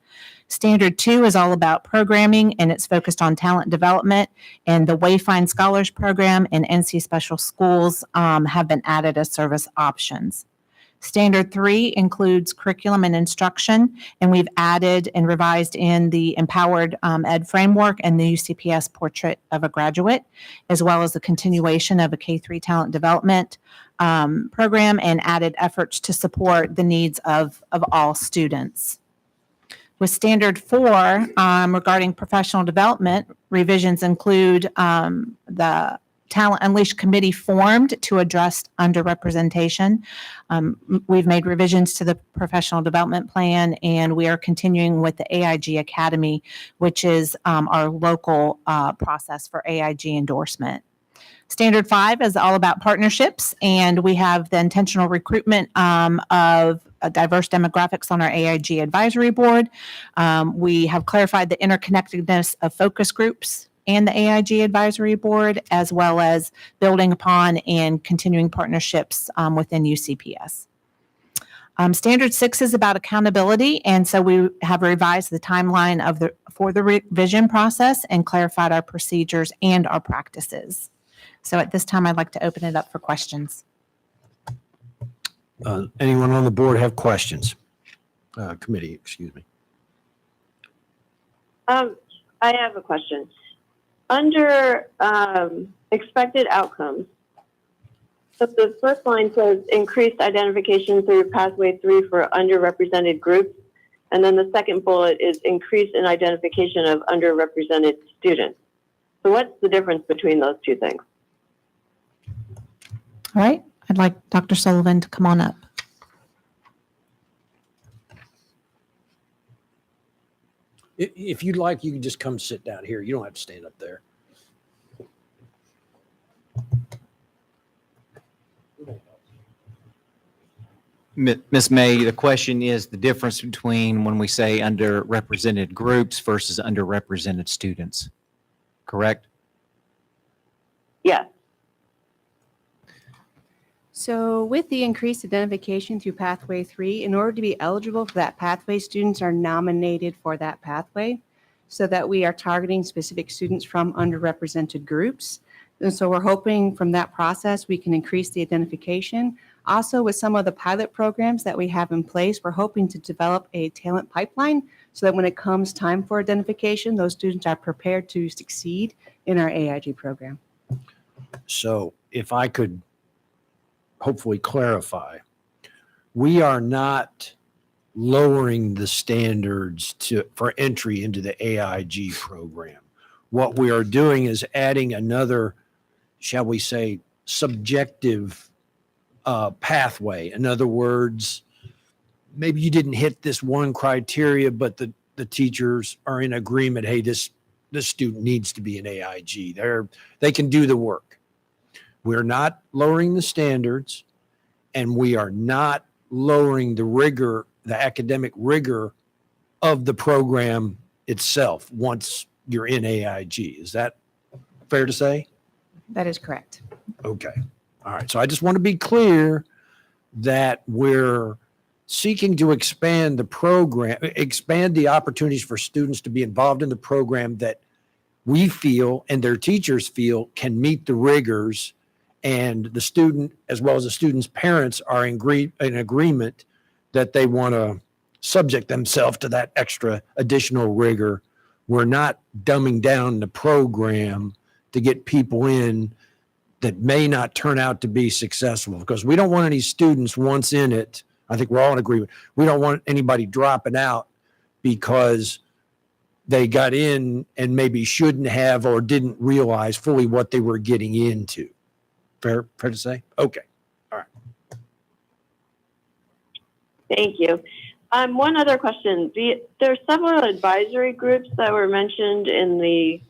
Standard 2 is all about programming, and it's focused on talent development, and the Wayfind Scholars Program and NC Special Schools have been added as service options. Standard 3 includes curriculum and instruction, and we've added and revised in the Empowered Ed framework and the UCPS Portrait of a Graduate, as well as the continuation of a K-3 talent development program and added efforts to support the needs of all students. With Standard 4, regarding professional development, revisions include the Talent Unleashed Committee formed to address underrepresentation. We've made revisions to the professional development plan, and we are continuing with the AIG Academy, which is our local process for AIG endorsement. Standard 5 is all about partnerships, and we have the intentional recruitment of diverse demographics on our AIG advisory board. We have clarified the interconnectedness of focus groups and the AIG advisory board, as well as building upon and continuing partnerships within UCPS. Standard 6 is about accountability, and so we have revised the timeline for the revision process and clarified our procedures and our practices. So at this time, I'd like to open it up for questions. Anyone on the board have questions? Committee, excuse me. I have a question. Under expected outcomes, so the first line says increased identification through pathway 3 for underrepresented groups, and then the second bullet is increase in identification of underrepresented students. So what's the difference between those two things? All right, I'd like Dr. Sullivan to come on up. If you'd like, you can just come sit down here. You don't have to stand up there. Ms. May, the question is the difference between when we say underrepresented groups versus underrepresented students, correct? Yes. So with the increased identification through pathway 3, in order to be eligible for that pathway, students are nominated for that pathway so that we are targeting specific students from underrepresented groups. And so we're hoping from that process, we can increase the identification. Also, with some of the pilot programs that we have in place, we're hoping to develop a talent pipeline so that when it comes time for identification, those students are prepared to succeed in our AIG program. So if I could hopefully clarify, we are not lowering the standards for entry into the AIG program. What we are doing is adding another, shall we say, subjective pathway. In other words, maybe you didn't hit this one criteria, but the teachers are in agreement, hey, this student needs to be an AIG. They can do the work. We're not lowering the standards, and we are not lowering the rigor, the academic rigor of the program itself once you're in AIG. Is that fair to say? That is correct. Okay. All right. So I just want to be clear that we're seeking to expand the program, expand the opportunities for students to be involved in the program that we feel and their teachers feel can meet the rigors, and the student, as well as the student's parents, are in agreement that they want to subject themselves to that extra additional rigor. We're not dumbing down the program to get people in that may not turn out to be successful, because we don't want any students once in it. I think we're all in agreement. We don't want anybody dropping out because they got in and maybe shouldn't have or didn't realize fully what they were getting into. Fair to say? Okay. All right. Thank you. One other question. There's several advisory groups that were mentioned in the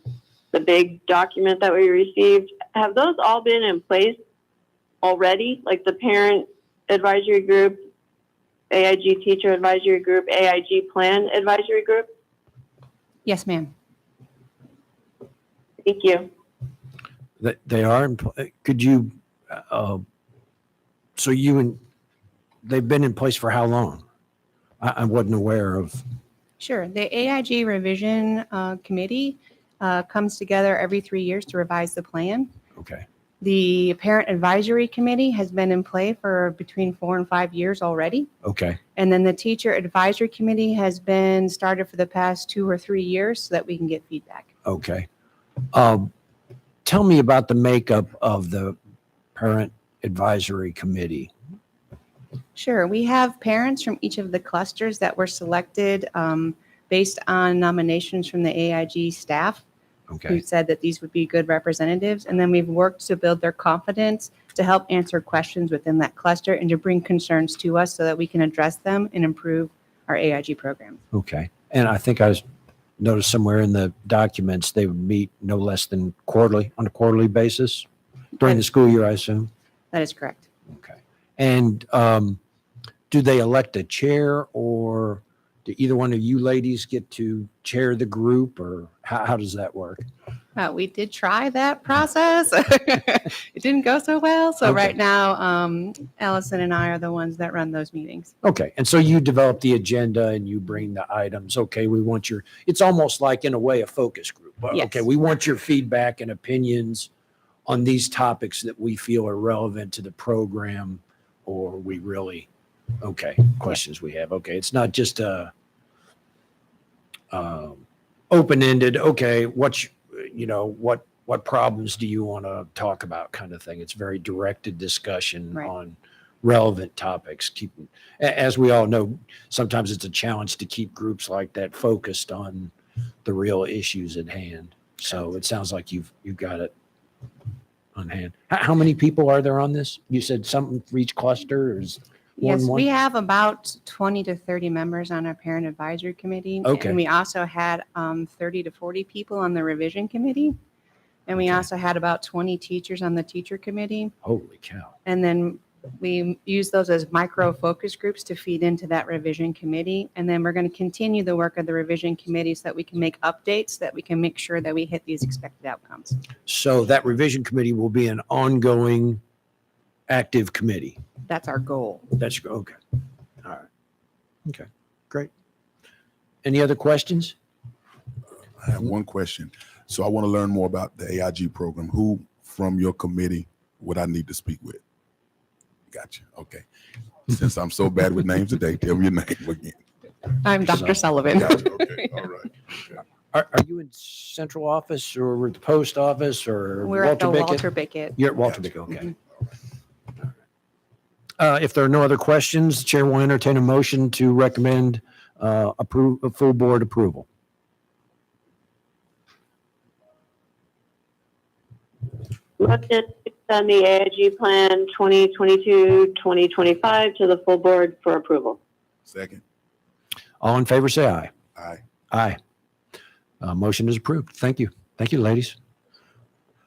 big document that we received. Have those all been in place already? Like the parent advisory group, AIG teacher advisory group, AIG plan advisory group? Yes, ma'am. Thank you. They are. Could you? So you and they've been in place for how long? I wasn't aware of. Sure. The AIG revision committee comes together every 3 years to revise the plan. Okay. The Parent Advisory Committee has been in play for between 4 and 5 years already. Okay. And then the Teacher Advisory Committee has been started for the past 2 or 3 years so that we can get feedback. Okay. Tell me about the makeup of the Parent Advisory Committee. Sure. We have parents from each of the clusters that were selected based on nominations from the AIG staff, who Okay. said that these would be good representatives. And then we've worked to build their confidence to help answer questions within that cluster and to bring concerns to us so that we can address them and improve our AIG program. Okay. And I think I noticed somewhere in the documents, they would meet no less than quarterly, on a quarterly basis during the school year, I assume? That is correct. Okay. And do they elect a chair, or do either one of you ladies get to chair the group, or how does that work? We did try that process. It didn't go so well. So Okay. right now, Allison and I are the ones that run those meetings. Okay. And so you develop the agenda and you bring the items. Okay. We want your, it's almost like in a way a focus group. But, Yes. Okay. We want your feedback and opinions on these topics that we feel are relevant to the program, or we really, okay, questions we have. Okay. It's not just a open-ended, okay, what problems do you want to talk about kind of thing. It's very directed discussion Right. on relevant topics. As we all know, sometimes it's a challenge to keep groups like that focused on the real issues at hand. So it sounds like you've got it on hand. How many people are there on this? You said something for each cluster, or is Yes, one? we have about 20 to 30 members on our Parent Advisory Committee. Okay. And we also had 30 to 40 people on the Revision Committee. And we Okay. also had about 20 teachers on the Teacher Committee. Holy cow. And then we use those as micro focus groups to feed into that Revision Committee. And then we're going to continue the work of the Revision Committee so that we can make updates, so that we can make sure that we hit these expected outcomes. So that revision committee will be an ongoing active committee. That's our goal. That's okay. All right. Okay, great. Any other questions? I have one question. So I want to learn more about the AIG program. Who from your committee would I need to speak with? Gotcha. Okay. Since I'm so bad with names today, tell me your name again. I'm Dr. Sullivan. Gotcha. Okay. All right. Okay. Are you in central office or at the post office or We're at the Bickett? Walter Bickett. You're at Walter Bickett, okay. If there are no other questions, the Chair will entertain a motion to recommend full board approval. Motion to extend the AIG Plan 2022-2025 to the full board for approval. Second. All in favor, say aye. Aye. Aye. Motion is approved. Thank you. Thank you, ladies.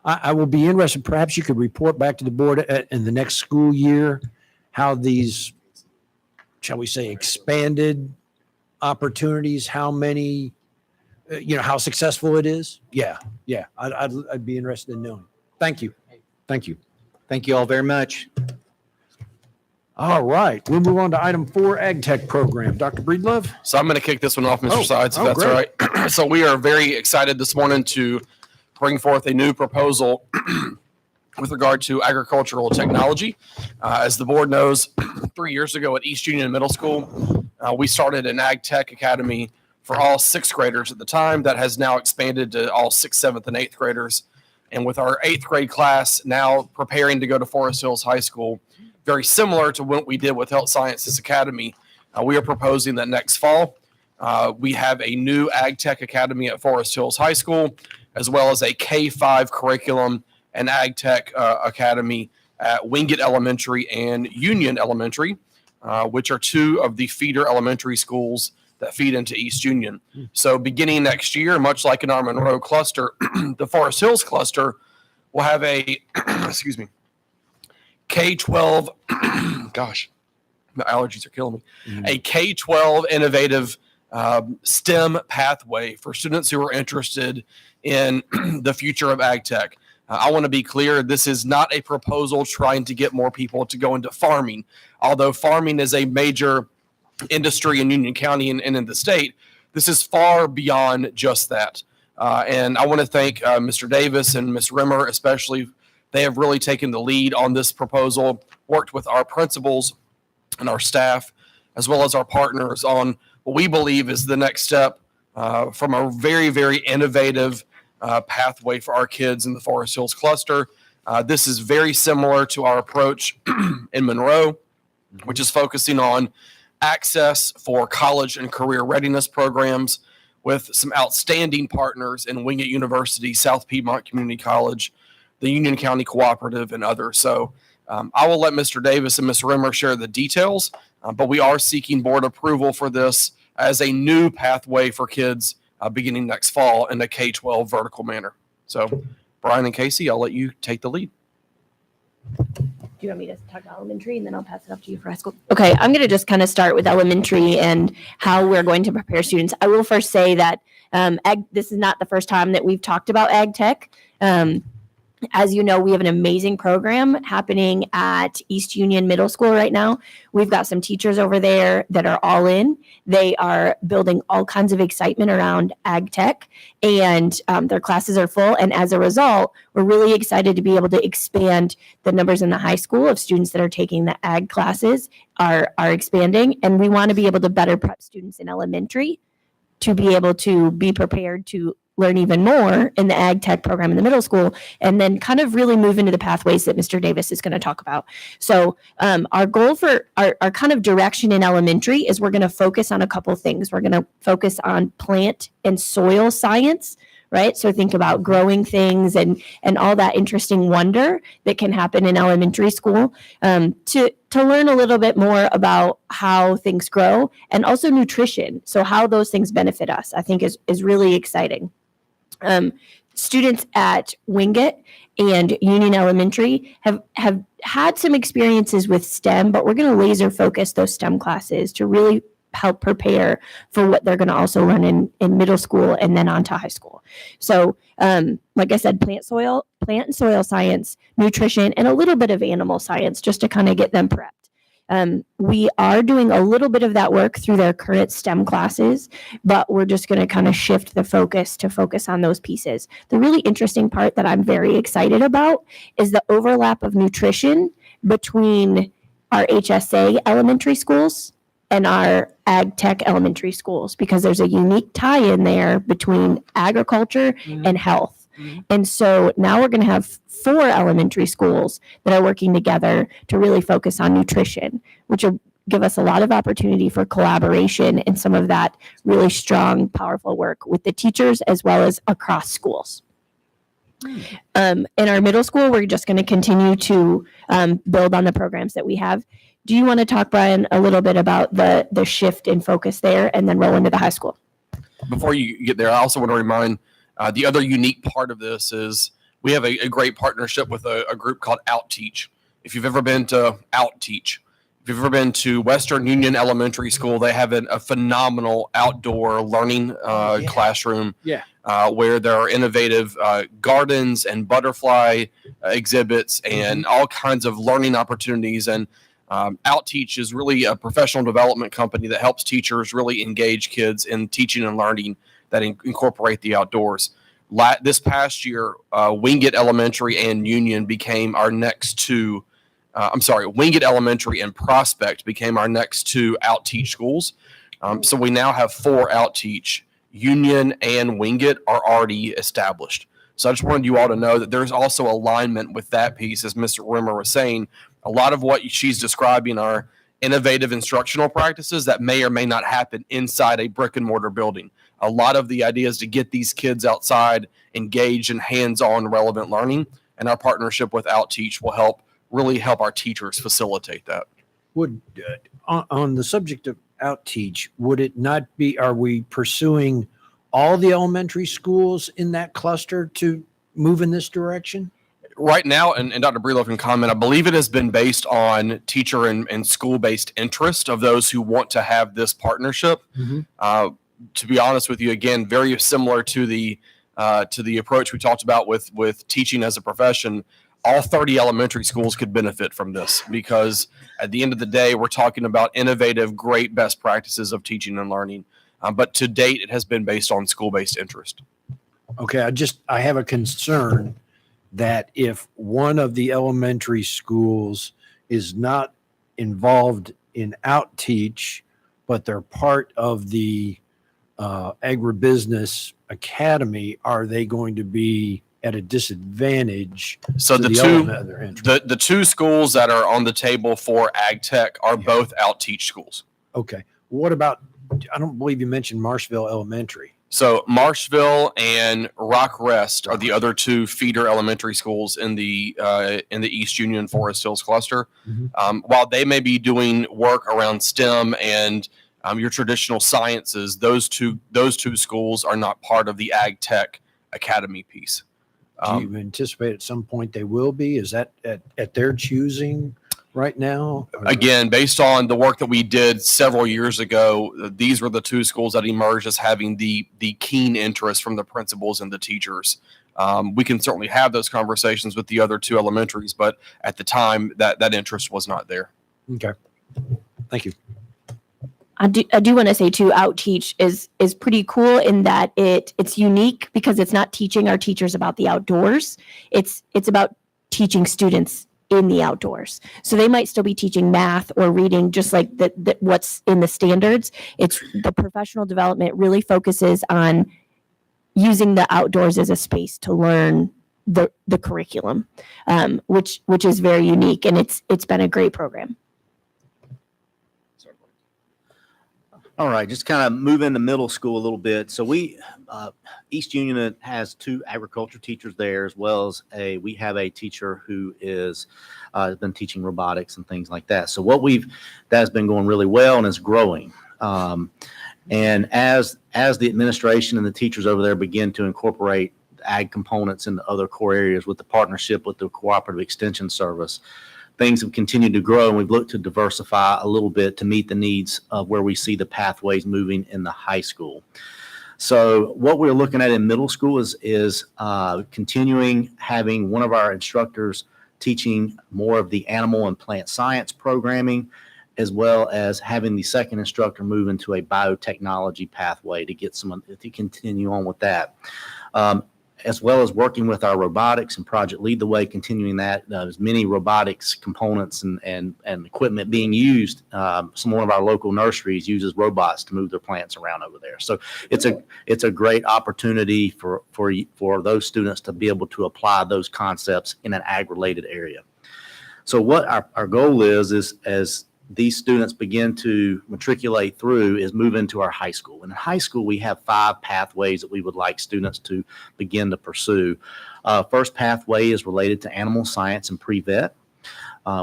I will be interested, perhaps you could report back to the board in the next school year how these, shall we say, expanded opportunities, how many, how successful it is. Yeah. I'd be interested in knowing. Thank you. Thank you. Thank you all very much. All right. We'll move on to item 4, Ag Tech Program. Dr. Breedlove? So I'm going to kick this one off, Mr. Sides, if oh, that's all right. So we are very excited this morning to bring forth a new proposal with regard to agricultural technology. As the board knows, 3 years ago at East Union Middle School, we started an Ag Tech Academy for all 6th graders at the time. That has now expanded to all 6th, 7th, and 8th graders. And with our 8th grade class now preparing to go to Forest Hills High School, very similar to what we did with Health Sciences Academy, we are proposing that next fall, we have a new Ag Tech Academy at Forest Hills High School, as well as a K-5 curriculum and Ag Tech Academy at Winget Elementary and Union Elementary, which are 2 of the feeder elementary schools that feed into East Union. So beginning next year, much like in our Monroe cluster, the Forest Hills cluster will have a, excuse me, K-12, gosh, the allergies are killing me, a K-12 innovative STEM pathway for students who are interested in the future of Ag Tech. I want to be clear, this is not a proposal trying to get more people to go into farming. Although farming is a major industry in Union County and in the state, this is far beyond just that. And I want to thank Mr. Davis and Ms. Rimmer, especially They have really taken the lead on this proposal, worked with our principals and our staff, as well as our partners on what we believe is the next step from a very, very innovative pathway for our kids in the Forest Hills cluster. This is very similar to our approach in Monroe, which is focusing on access for college and career readiness programs with some outstanding partners in Winget University, South Piedmont Community College, the Union County Cooperative, and others. So I will let Mr. Davis and Ms. Rimmer share the details, but we are seeking board approval for this as a new pathway for kids beginning next fall in a K-12 vertical manner. So Brian and Casey, I'll let you take the lead. Do you want me to talk about elementary and then I'll pass it up to you for high school? Okay, I'm going to just kind of start with elementary and how we're going to prepare students. I will first say that this is not the first time that we've talked about ag tech. As you know, we have an amazing program happening at East Union Middle School right now. We've got some teachers over there that are all in. They are building all kinds of excitement around ag tech, and their classes are full. And as a result, we're really excited to be able to expand the numbers in the high school of students that are taking the ag classes are expanding. And we want to be able to better prep students in elementary to be able to be prepared to learn even more in the ag tech program in the middle school, and then kind of really move into the pathways that Mr. Davis is going to talk about. So our goal for our kind of direction in elementary is we're going to focus on a couple things. We're going to focus on plant and soil science, right? So think about growing things and all that interesting wonder that can happen in elementary school, to learn a little bit more about how things grow, and also nutrition. So how those things benefit us, I think is really exciting. Students at Winget and Union Elementary have had some experiences with STEM, but we're going to laser focus those STEM classes to really help prepare for what they're going to also learn in middle school and then on to high school. So like I said, plant and soil science, nutrition, and a little bit of animal science just to kind of get them prepped. We are doing a little bit of that work through their current STEM classes, but we're just going to kind of shift the focus to focus on those pieces. The really interesting part that I'm very excited about is the overlap of nutrition between our HSA elementary schools and our ag tech elementary schools, because there's a unique tie in there between agriculture and health. And so now we're going to have 4 elementary schools that are working together to really focus on nutrition, which will give us a lot of opportunity for collaboration and some of that really strong, powerful work with the teachers as well as across schools. In our middle school, we're just going to continue to build on the programs that we have. Do you want to talk, Brian, a little bit about the shift in focus there and then roll into the high school? Before you get there, I also want to remind the other unique part of this is we have a great partnership with a group called Outteach. If you've ever been to Outteach, if you've ever been to Western Union Elementary School, they have a phenomenal outdoor learning classroom where there are innovative gardens and butterfly exhibits and all kinds of learning opportunities. And Outteach is really a professional development company that helps teachers really engage kids in teaching and learning that incorporate the outdoors. This past year, Winget Elementary and Union became our next 2. Winget Elementary and Prospect became our next 2 Outteach schools. So we now have 4 Outteach. Union and Winget are already established. So I just wanted you all to know that there's also alignment with that piece, as Mr. Rimmer was saying. A lot of what she's describing are innovative instructional practices that may or may not happen inside a brick and mortar building. A lot of the ideas to get these kids outside, engaged in hands-on relevant learning, and our partnership with Outteach will really help our teachers facilitate that. Would on the subject of Outteach, would it not be, are we pursuing all the elementary schools in that cluster to move in this direction? Right now, and Dr. Breedlove can comment, I believe it has been based on teacher and school-based interest of those who want to have this partnership. To be honest with you, again, very similar to the approach we talked about with teaching as a profession. All 30 elementary schools could benefit from this, because at the end of the day, we're talking about innovative, great best practices of teaching and learning. But to date, it has been based on school-based interest. Okay, I have a concern that if one of the elementary schools is not involved in outteach, but they're part of the agribusiness academy, are they going to be at a disadvantage? So to the element they're entering? the two schools that are on the table for ag tech are both outteach schools. Okay. What about, I don't believe you mentioned Marshville Elementary. So Marshville and Rock Rest are the other two feeder elementary schools in the East Union Forest Hills cluster. While they may be doing work around STEM and your traditional sciences, those two schools are not part of the ag tech academy piece. Do you anticipate at some point they will be? Is that at their choosing right now? Or- Again, based on the work that we did several years ago, these were the two schools that emerged as having the keen interest from the principals and the teachers. We can certainly have those conversations with the other two elementaries, but at the time that interest was not there. Okay. Thank you. I do want to say too, Outteach is pretty cool in that it's unique because it's not teaching our teachers about the outdoors. It's about teaching students in the outdoors. So they might still be teaching math or reading just like what's in the standards. It's the professional development really focuses on using the outdoors as a space to learn the curriculum, which is very unique, and it's been a great program. All right, just kind of move into middle school a little bit. So we, East Union has two agriculture teachers there, as well as we have a teacher who has been teaching robotics and things like that. So that's been going really well and is growing. And as the administration and the teachers over there begin to incorporate ag components into other core areas with the partnership with the Cooperative Extension Service, things have continued to grow, and we've looked to diversify a little bit to meet the needs of where we see the pathways moving in the high school. So what we're looking at in middle school is continuing having one of our instructors teaching more of the animal and plant science programming, as well as having the second instructor move into a biotechnology pathway to get someone to continue on with that. As well as working with our robotics and Project Lead the Way, continuing that. There's many robotics components and equipment being used. One of our local nurseries uses robots to move their plants around over there. So it's a great opportunity for those students to be able to apply those concepts in an ag-related area. So what our goal is as these students begin to matriculate through is move into our high school. And in high school, we have 5 pathways that we would like students to begin to pursue. First pathway is related to animal science and pre-vet.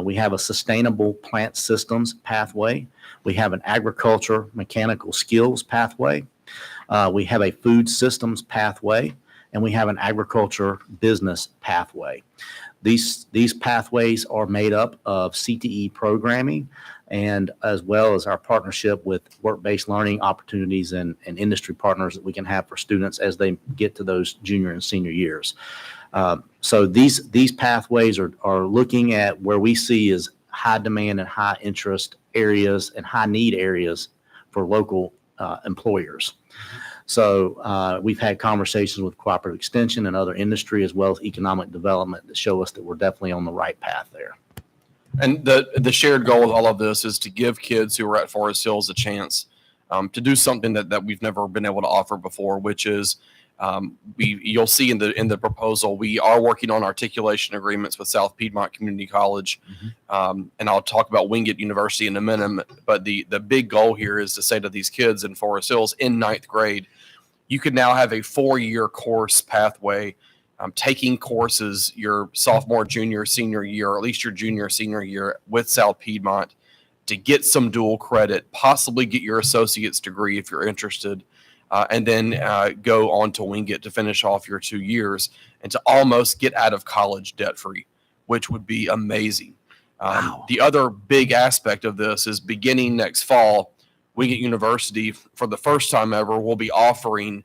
We have a sustainable plant systems pathway. We have an agriculture mechanical skills pathway. We have a food systems pathway, and we have an agriculture business pathway. These pathways are made up of CTE programming, and as well as our partnership with work-based learning opportunities and industry partners that we can have for students as they get to those junior and senior years. So these pathways are looking at where we see is high demand and high interest areas and high need areas for local employers. So we've had conversations with Cooperative Extension and other industry, as well as economic development, that show us that we're definitely on the right path there. And the shared goal of all of this is to give kids who are at Forest Hills a chance to do something that we've never been able to offer before, which is you'll see in the proposal, we are working on articulation agreements with South Piedmont Community College. And I'll talk about Winget University in a minute, but the big goal here is to say to these kids in Forest Hills in 9th grade, you could now have a 4-year course pathway, taking courses your sophomore, junior, senior year, or at least your junior, senior year with South Piedmont to get some dual credit, possibly get your associate's degree if you're interested, and then go on to Winget to finish off your 2 years and to almost get out of college debt-free, which would be amazing. Wow. The other big aspect of this is beginning next fall, Winget University, for the first time ever, will be offering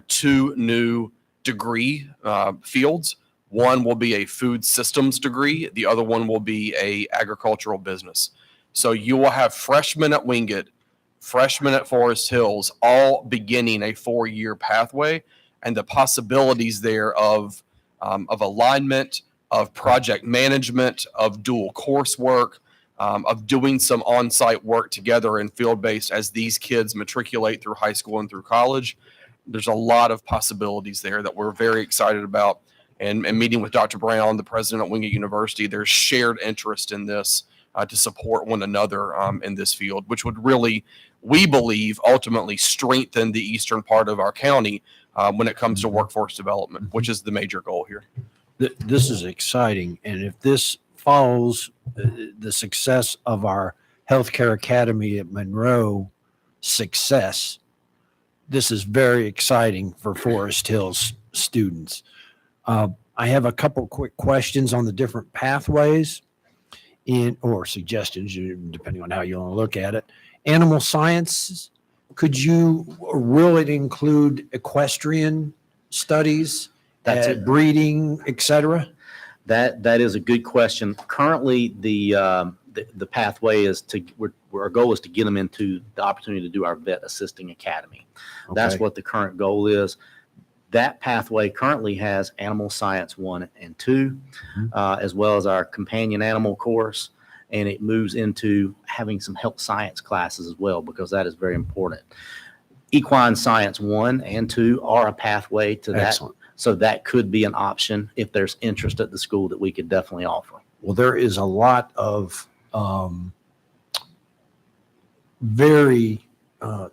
2 new degree fields. One will be a food systems degree. The other one will be a agricultural business. So you will have freshmen at Winget, freshmen at Forest Hills, all beginning a 4-year pathway, and the possibilities there of of alignment, of project management, of dual coursework, of doing some on-site work together and field-based as these kids matriculate through high school and through college. There's a lot of possibilities there that we're very excited about. And meeting with Dr. Brown, the president at Winget University, there's shared interest in this to support one another in this field, which would really, we believe, ultimately strengthen the eastern part of our county when it comes to workforce development, which is the major goal here. This is exciting. And if this follows the success of our healthcare academy at Monroe success, this is very exciting for Forest Hills students. I have a couple quick questions on the different pathways or suggestions, depending on how you want to look at it. Animal science, will it include equestrian studies, That's it. breeding, et cetera? That is a good question. Currently, the pathway is our goal is to get them into the opportunity to do our vet assisting academy. That's Okay. what the current goal is. That pathway currently has animal science 1 and 2, as well as our companion animal course, and it moves into having some health science classes as well, because that is very important. Equine science 1 and 2 are a pathway to that. Excellent. So that could be an option if there's interest at the school that we could definitely offer. Well, there is a lot of very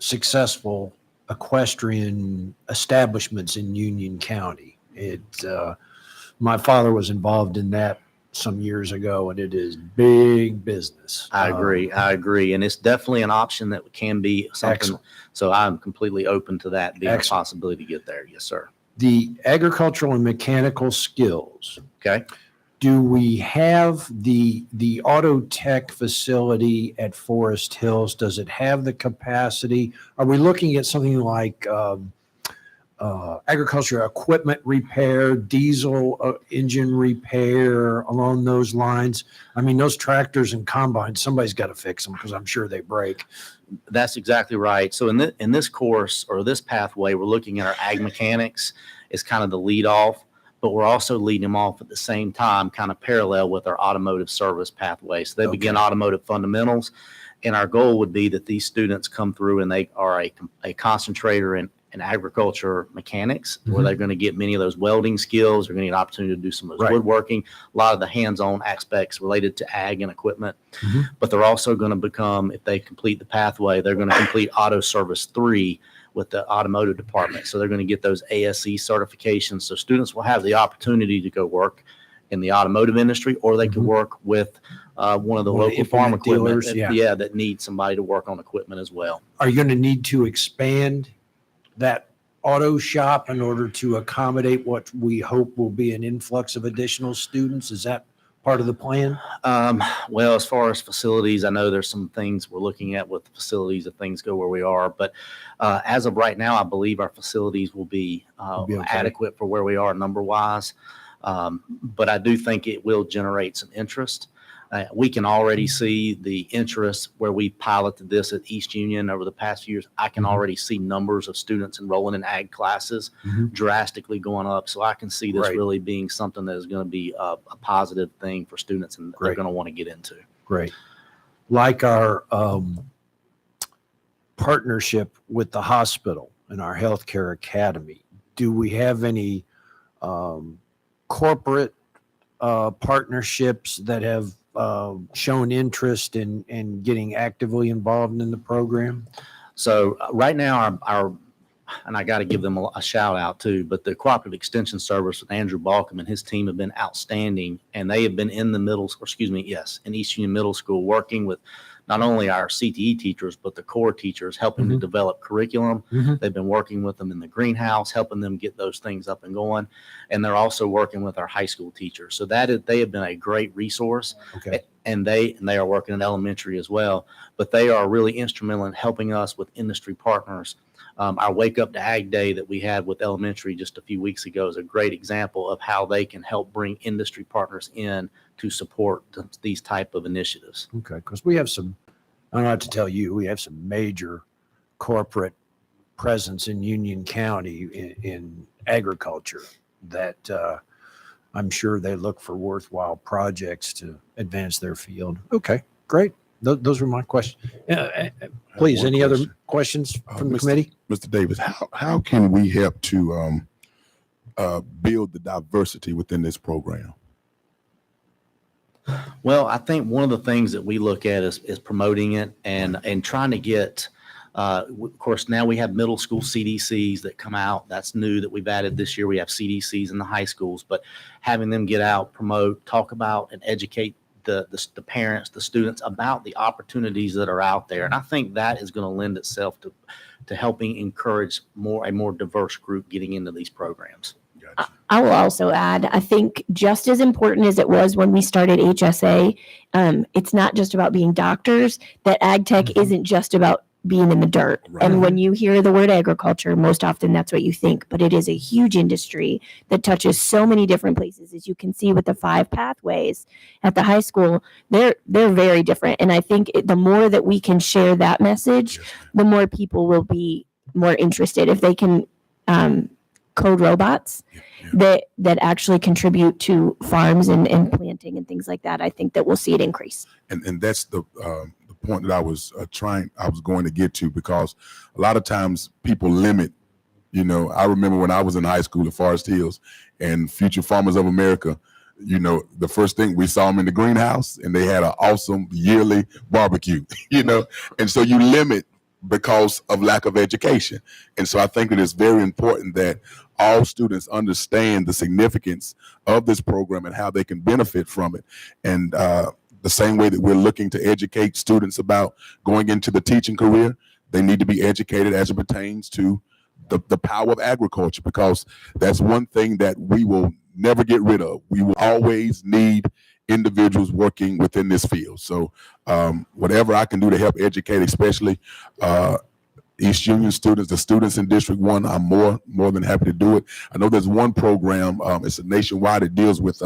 successful equestrian establishments in Union County. My father was involved in that some years ago, and it is big business. I agree. And it's definitely an option that can be something. Excellent. So I'm completely open to that being Excellent. a possibility to get there. Yes, sir. The agricultural and mechanical skills. Okay. Do we have the auto tech facility at Forest Hills? Does it have the capacity? Are we looking at something like agriculture equipment repair, diesel engine repair, along those lines? I mean, those tractors and combines, somebody's got to fix them because I'm sure they break. That's exactly right. So in this course or this pathway, we're looking at our ag mechanics as kind of the lead off, but we're also leading them off at the same time, kind of parallel with our automotive service pathway. So they begin automotive fundamentals, and our goal would be that these students come through and they are a concentrator in agriculture mechanics, where they're going to get many of those welding skills. They're going to get an opportunity to do some of those woodworking, a lot of the hands-on aspects related to ag and equipment. But they're also going to become, if they complete the pathway, they're going to complete Auto Service 3 with the automotive department. So they're going to get those ASE certifications. So students will have the opportunity to go work in the automotive industry, or they can work with one of the local farm implement equipment dealers, that needs somebody to work on equipment as well. Are you going to need to expand that auto shop in order to accommodate what we hope will be an influx of additional students? Is that part of the plan? Well, as far as facilities, I know there's some things we're looking at with facilities if things go where we are. But as of right now, I believe our facilities will be okay. adequate for where we are number-wise. But I do think it will generate some interest. We can already see the interest where we piloted this at East Union over the past few years. I can already see numbers of students enrolling in ag classes drastically going up. So I can see this really being something that is going to be a positive thing for students and they're going to want to get into. Great. Like our partnership with the hospital and our healthcare academy, do we have any corporate partnerships that have shown interest in getting actively involved in the program? So right now, our and I got to give them a shout out too, but the Cooperative Extension Service with Andrew Balcom and his team have been outstanding, and they have been in the in East Union Middle School working with not only our CTE teachers, but the core teachers, helping to develop curriculum. They've been working with them in the greenhouse, helping them get those things up and going. And they're also working with our high school teachers. So they have been a great resource. Okay. And they are working in elementary as well, but they are really instrumental in helping us with industry partners. Our Wake Up to Ag Day that we had with elementary just a few weeks ago is a great example of how they can help bring industry partners in to support these type of initiatives. Okay, because we have some, I don't have to tell you, we have some major corporate presence in Union County in agriculture that I'm sure they look for worthwhile projects to advance their field. Okay, great. Those were my questions. Please, one any other question. questions from the Mr. committee? Mr. Davis, how can we help to build the diversity within this program? Well, I think one of the things that we look at is promoting it and trying to get, of course, now we have middle school CDCs that come out. That's new that we've added this year. We have CDCs in the high schools, but having them get out, promote, talk about, and educate the parents, the students about the opportunities that are out there. And I think that is going to lend itself to helping encourage a more diverse group getting into these programs. Gotcha. I will also add, I think just as important as it was when we started HSA, it's not just about being doctors, that ag tech isn't just about being in the dirt. Right. And when you hear the word agriculture, most often that's what you think, but it is a huge industry that touches so many different places. As you can see with the 5 pathways at the high school, they're very different. And I think the more that we can share that message, the more people will be more interested. If they can code robots that actually contribute to farms and planting and things like that, I think that we'll see it increase. And that's the point that I was going to get to, because a lot of times people limit, I remember when I was in high school at Forest Hills and Future Farmers of America, the first thing we saw them in the greenhouse and they had an awesome yearly barbecue, and so you limit because of lack of education. And so I think it is very important that all students understand the significance of this program and how they can benefit from it. And the same way that we're looking to educate students about going into the teaching career, they need to be educated as it pertains to the power of agriculture, because that's one thing that we will never get rid of. We will always need individuals working within this field. So whatever I can do to help educate, especially East Union students, the students in District 1, I'm more than happy to do it. I know there's one program, it's a nationwide, it deals with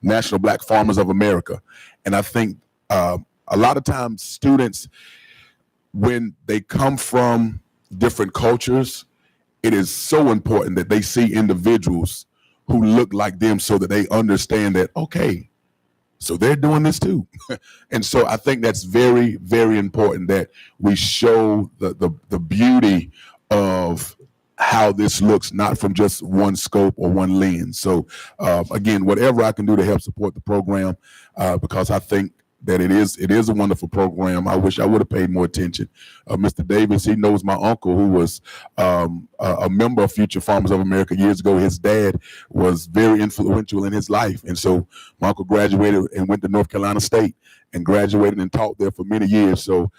National Black Farmers of America. And I think a lot of times students, when they come from different cultures, it is so important that they see individuals who look like them so that they understand that, okay, so they're doing this too. And so I think that's very, very important that we show the beauty of how this looks, not from just one scope or one lens. So again, whatever I can do to help support the program, because I think that it is a wonderful program. I wish I would have paid more attention. Mr. Davis, he knows my uncle, who was a member of Future Farmers of America years ago. His dad was very influential in his life. And so my uncle graduated and went to North Carolina State and graduated and taught there for many years. So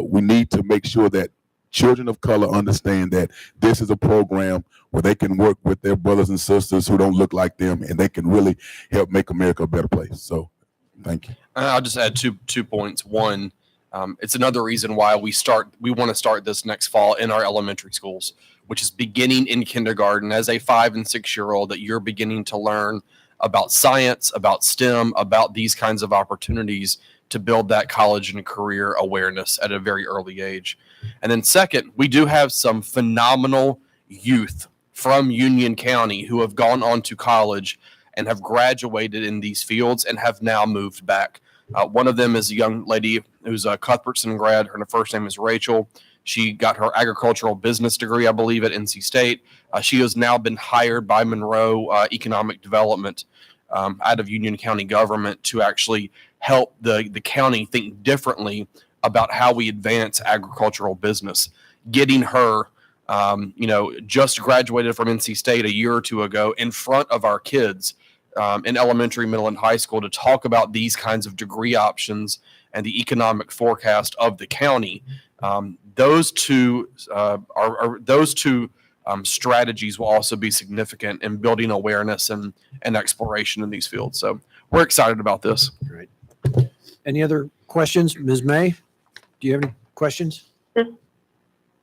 we need to make sure that children of color understand that this is a program where they can work with their brothers and sisters who don't look like them, and they can really help make America a better place. So thank you. I'll just add two points. One, it's another reason why we want to start this next fall in our elementary schools, which is beginning in kindergarten as a 5 and 6 year old, that you're beginning to learn about science, about STEM, about these kinds of opportunities to build that college and career awareness at a very early age. And then second, we do have some phenomenal youth from Union County who have gone on to college and have graduated in these fields and have now moved back. One of them is a young lady who's a Cuthbertson grad. Her first name is Rachel. She got her agricultural business degree, I believe, at NC State. She has now been hired by Monroe Economic Development out of Union County government to actually help the county think differently about how we advance agricultural business. Getting her, just graduated from NC State a year or two ago in front of our kids in elementary, middle, and high school to talk about these kinds of degree options and the economic forecast of the county. Those two strategies will also be significant in building awareness and exploration in these fields. So we're excited about this. Great. Any other questions? Ms. May, do you have any questions? Just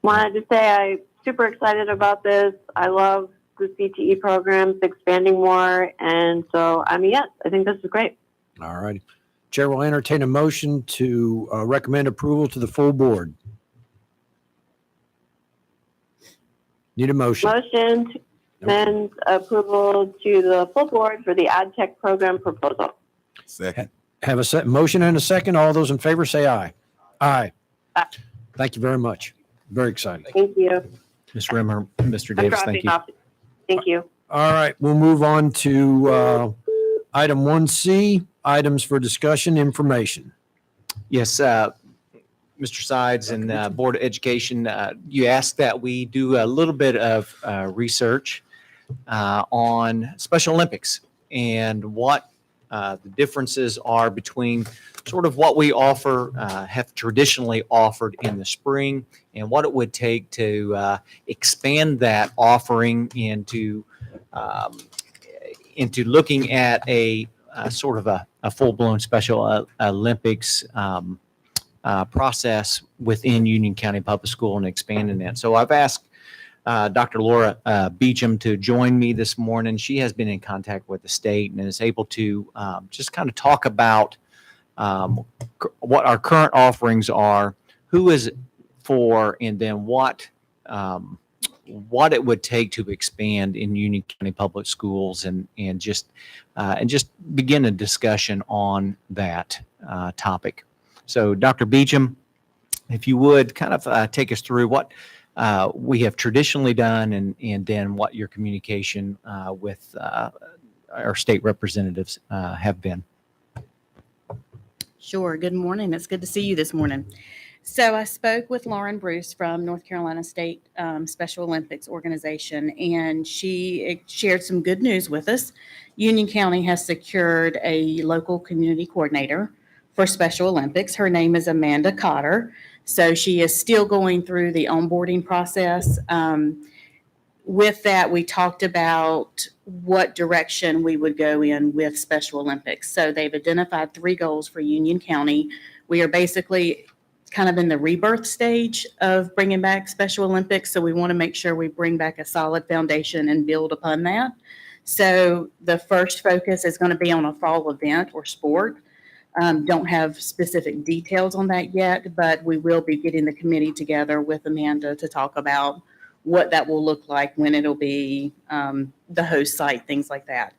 wanted to say I'm super excited about this. I love the CTE programs expanding more. And so, yes, I think this is great. All righty. Chair will entertain a motion to recommend approval to the full board. Need a motion. recommends approval to the full board for the ad tech program proposal. Second. Have a motion and a second. All those in favor say aye. Aye. Aye. Thank you very much. Very exciting. Thank you. Ms. Rimmer, Mr. I'm Davis, dropping thank you. off. Thank you. All right, we'll move on to item 1C, items for discussion, information. Yes, Mr. Sides and Board of Education, you asked that we do a little bit of research on Special Olympics and what the differences are between sort of what we offer, have traditionally offered in the spring, and what it would take to expand that offering into looking at a sort of a full-blown Special Olympics process within Union County Public School and expanding that. So I've asked Dr. Laura Beecham to join me this morning. She has been in contact with the state and is able to just kind of talk about what our current offerings are, who is it for, and then what it would take to expand in Union County Public Schools and just begin a discussion on that topic. So Dr. Beecham, if you would kind of take us through what we have traditionally done and then what your communication with our state representatives have been. Sure. Good morning. It's good to see you this morning. So I spoke with Lauren Bruce from North Carolina State Special Olympics Organization, and she shared some good news with us. Union County has secured a local community coordinator for Special Olympics. Her name is Amanda Cotter. So she is still going through the onboarding process. With that, we talked about what direction we would go in with Special Olympics. So they've identified 3 goals for Union County. We are basically kind of in the rebirth stage of bringing back Special Olympics. So we want to make sure we bring back a solid foundation and build upon that. So the first focus is going to be on a fall event or sport. Don't have specific details on that yet, but we will be getting the committee together with Amanda to talk about what that will look like, when it'll be, the host site, things like that.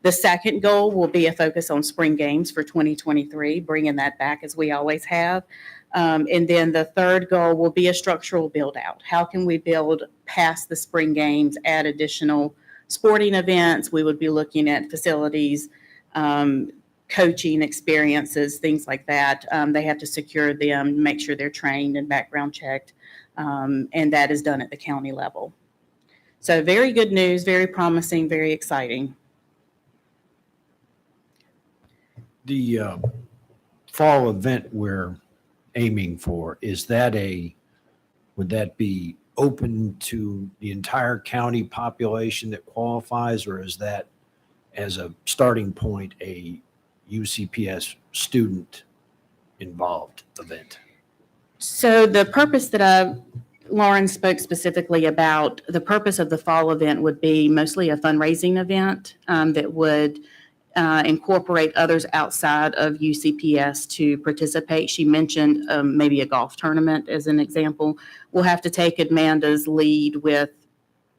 The second goal will be a focus on spring games for 2023, bringing that back as we always have. And then the third goal will be a structural build out. How can we build past the spring games, add additional sporting events? We would be looking at facilities, coaching experiences, things like that. They have to secure them, make sure they're trained and background checked. And that is done at the county level. So very good news, very promising, very exciting. The fall event we're aiming for, would that be open to the entire county population that qualifies, or is that as a starting point a UCPS student involved event? So the purpose that Lauren spoke specifically about, the purpose of the fall event would be mostly a fundraising event that would incorporate others outside of UCPS to participate. She mentioned maybe a golf tournament as an example. We'll have to take Amanda's lead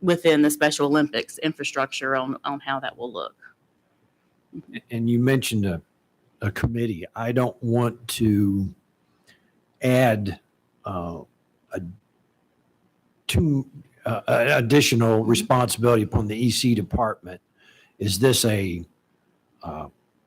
within the Special Olympics infrastructure on how that will look. And you mentioned a committee. I don't want to add additional responsibility upon the EC department. Is this a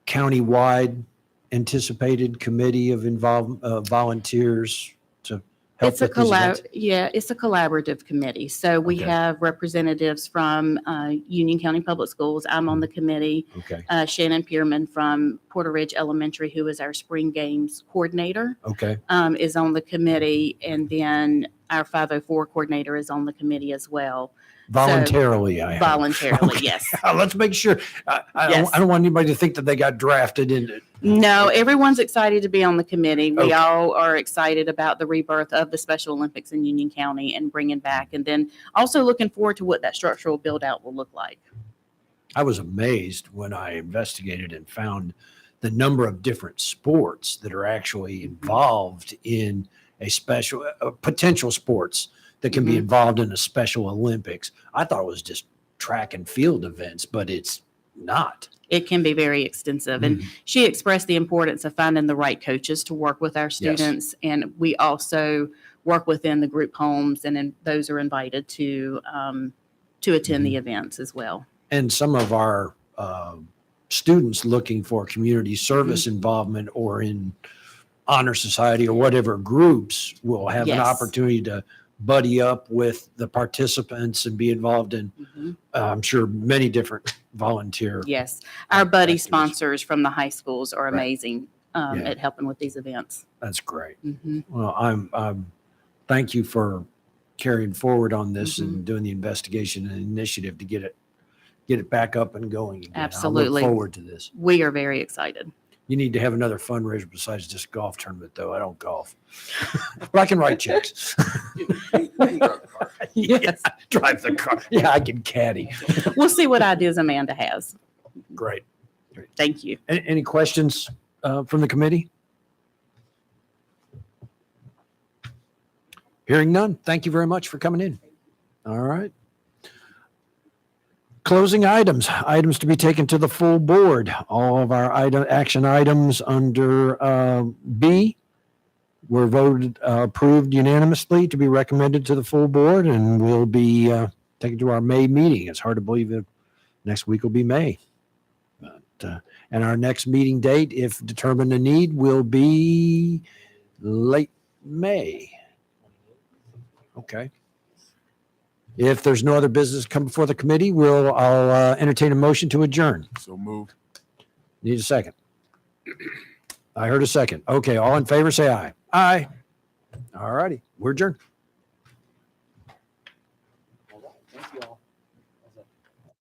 county-wide anticipated committee of involved volunteers to help It's a with these events? it's a collaborative committee. So we Okay. have representatives from Union County Public Schools. I'm on the committee. Okay, Shannon Pierman from Porter Ridge Elementary, who is our spring games coordinator, okay. is on the committee. And then our 504 coordinator is on the committee as well. Voluntarily, I hope. Voluntarily, Okay. yes. Let's make sure. Yes. I don't want anybody to think that they got drafted into it. No, everyone's excited to be on the committee. We Okay. all are excited about the rebirth of the Special Olympics in Union County and bringing back, and then also looking forward to what that structural build out will look like. I was amazed when I investigated and found the number of different sports that are actually involved in a potential sports that can be Mhm. involved in a Special Olympics. I thought it was just track and field events, but it's not. It can be very extensive. And she expressed the importance of finding the right coaches to work with our students. And we also work within the group homes, and then those are invited to attend the events as well. And some of our students looking for community service involvement or in honor society or whatever groups will have an Yes. opportunity to buddy up with the participants and be involved in, I'm sure, many different volunteer. Yes. Our buddy activities. sponsors from the high schools are Right. amazing Yeah. at helping with these events. That's great. Mhm. Well, I'm thank you for carrying forward on this and doing the investigation and initiative to get it back up and going again. Absolutely. I look forward to this. We are very excited. You need to have another fundraiser besides just golf tournament, though. I don't golf, but I can write checks. Yes, drive the car. Yeah, I can caddy. We'll see what ideas Amanda has. Great. Thank you. Any questions from the committee? Hearing none. Thank you very much for coming in. All right. Closing items to be taken to the full board. All of our action items under B were voted, approved unanimously to be recommended to the full board and will be taken to our May meeting. It's hard to believe that next week will be May. But, and our next meeting date, if determined a need, will be late May. Okay. If there's no other business come before the committee, I'll entertain a motion to adjourn. So moved. Need a second. I heard a second. Okay, all in favor, say aye. Aye. All righty, we're adjourned.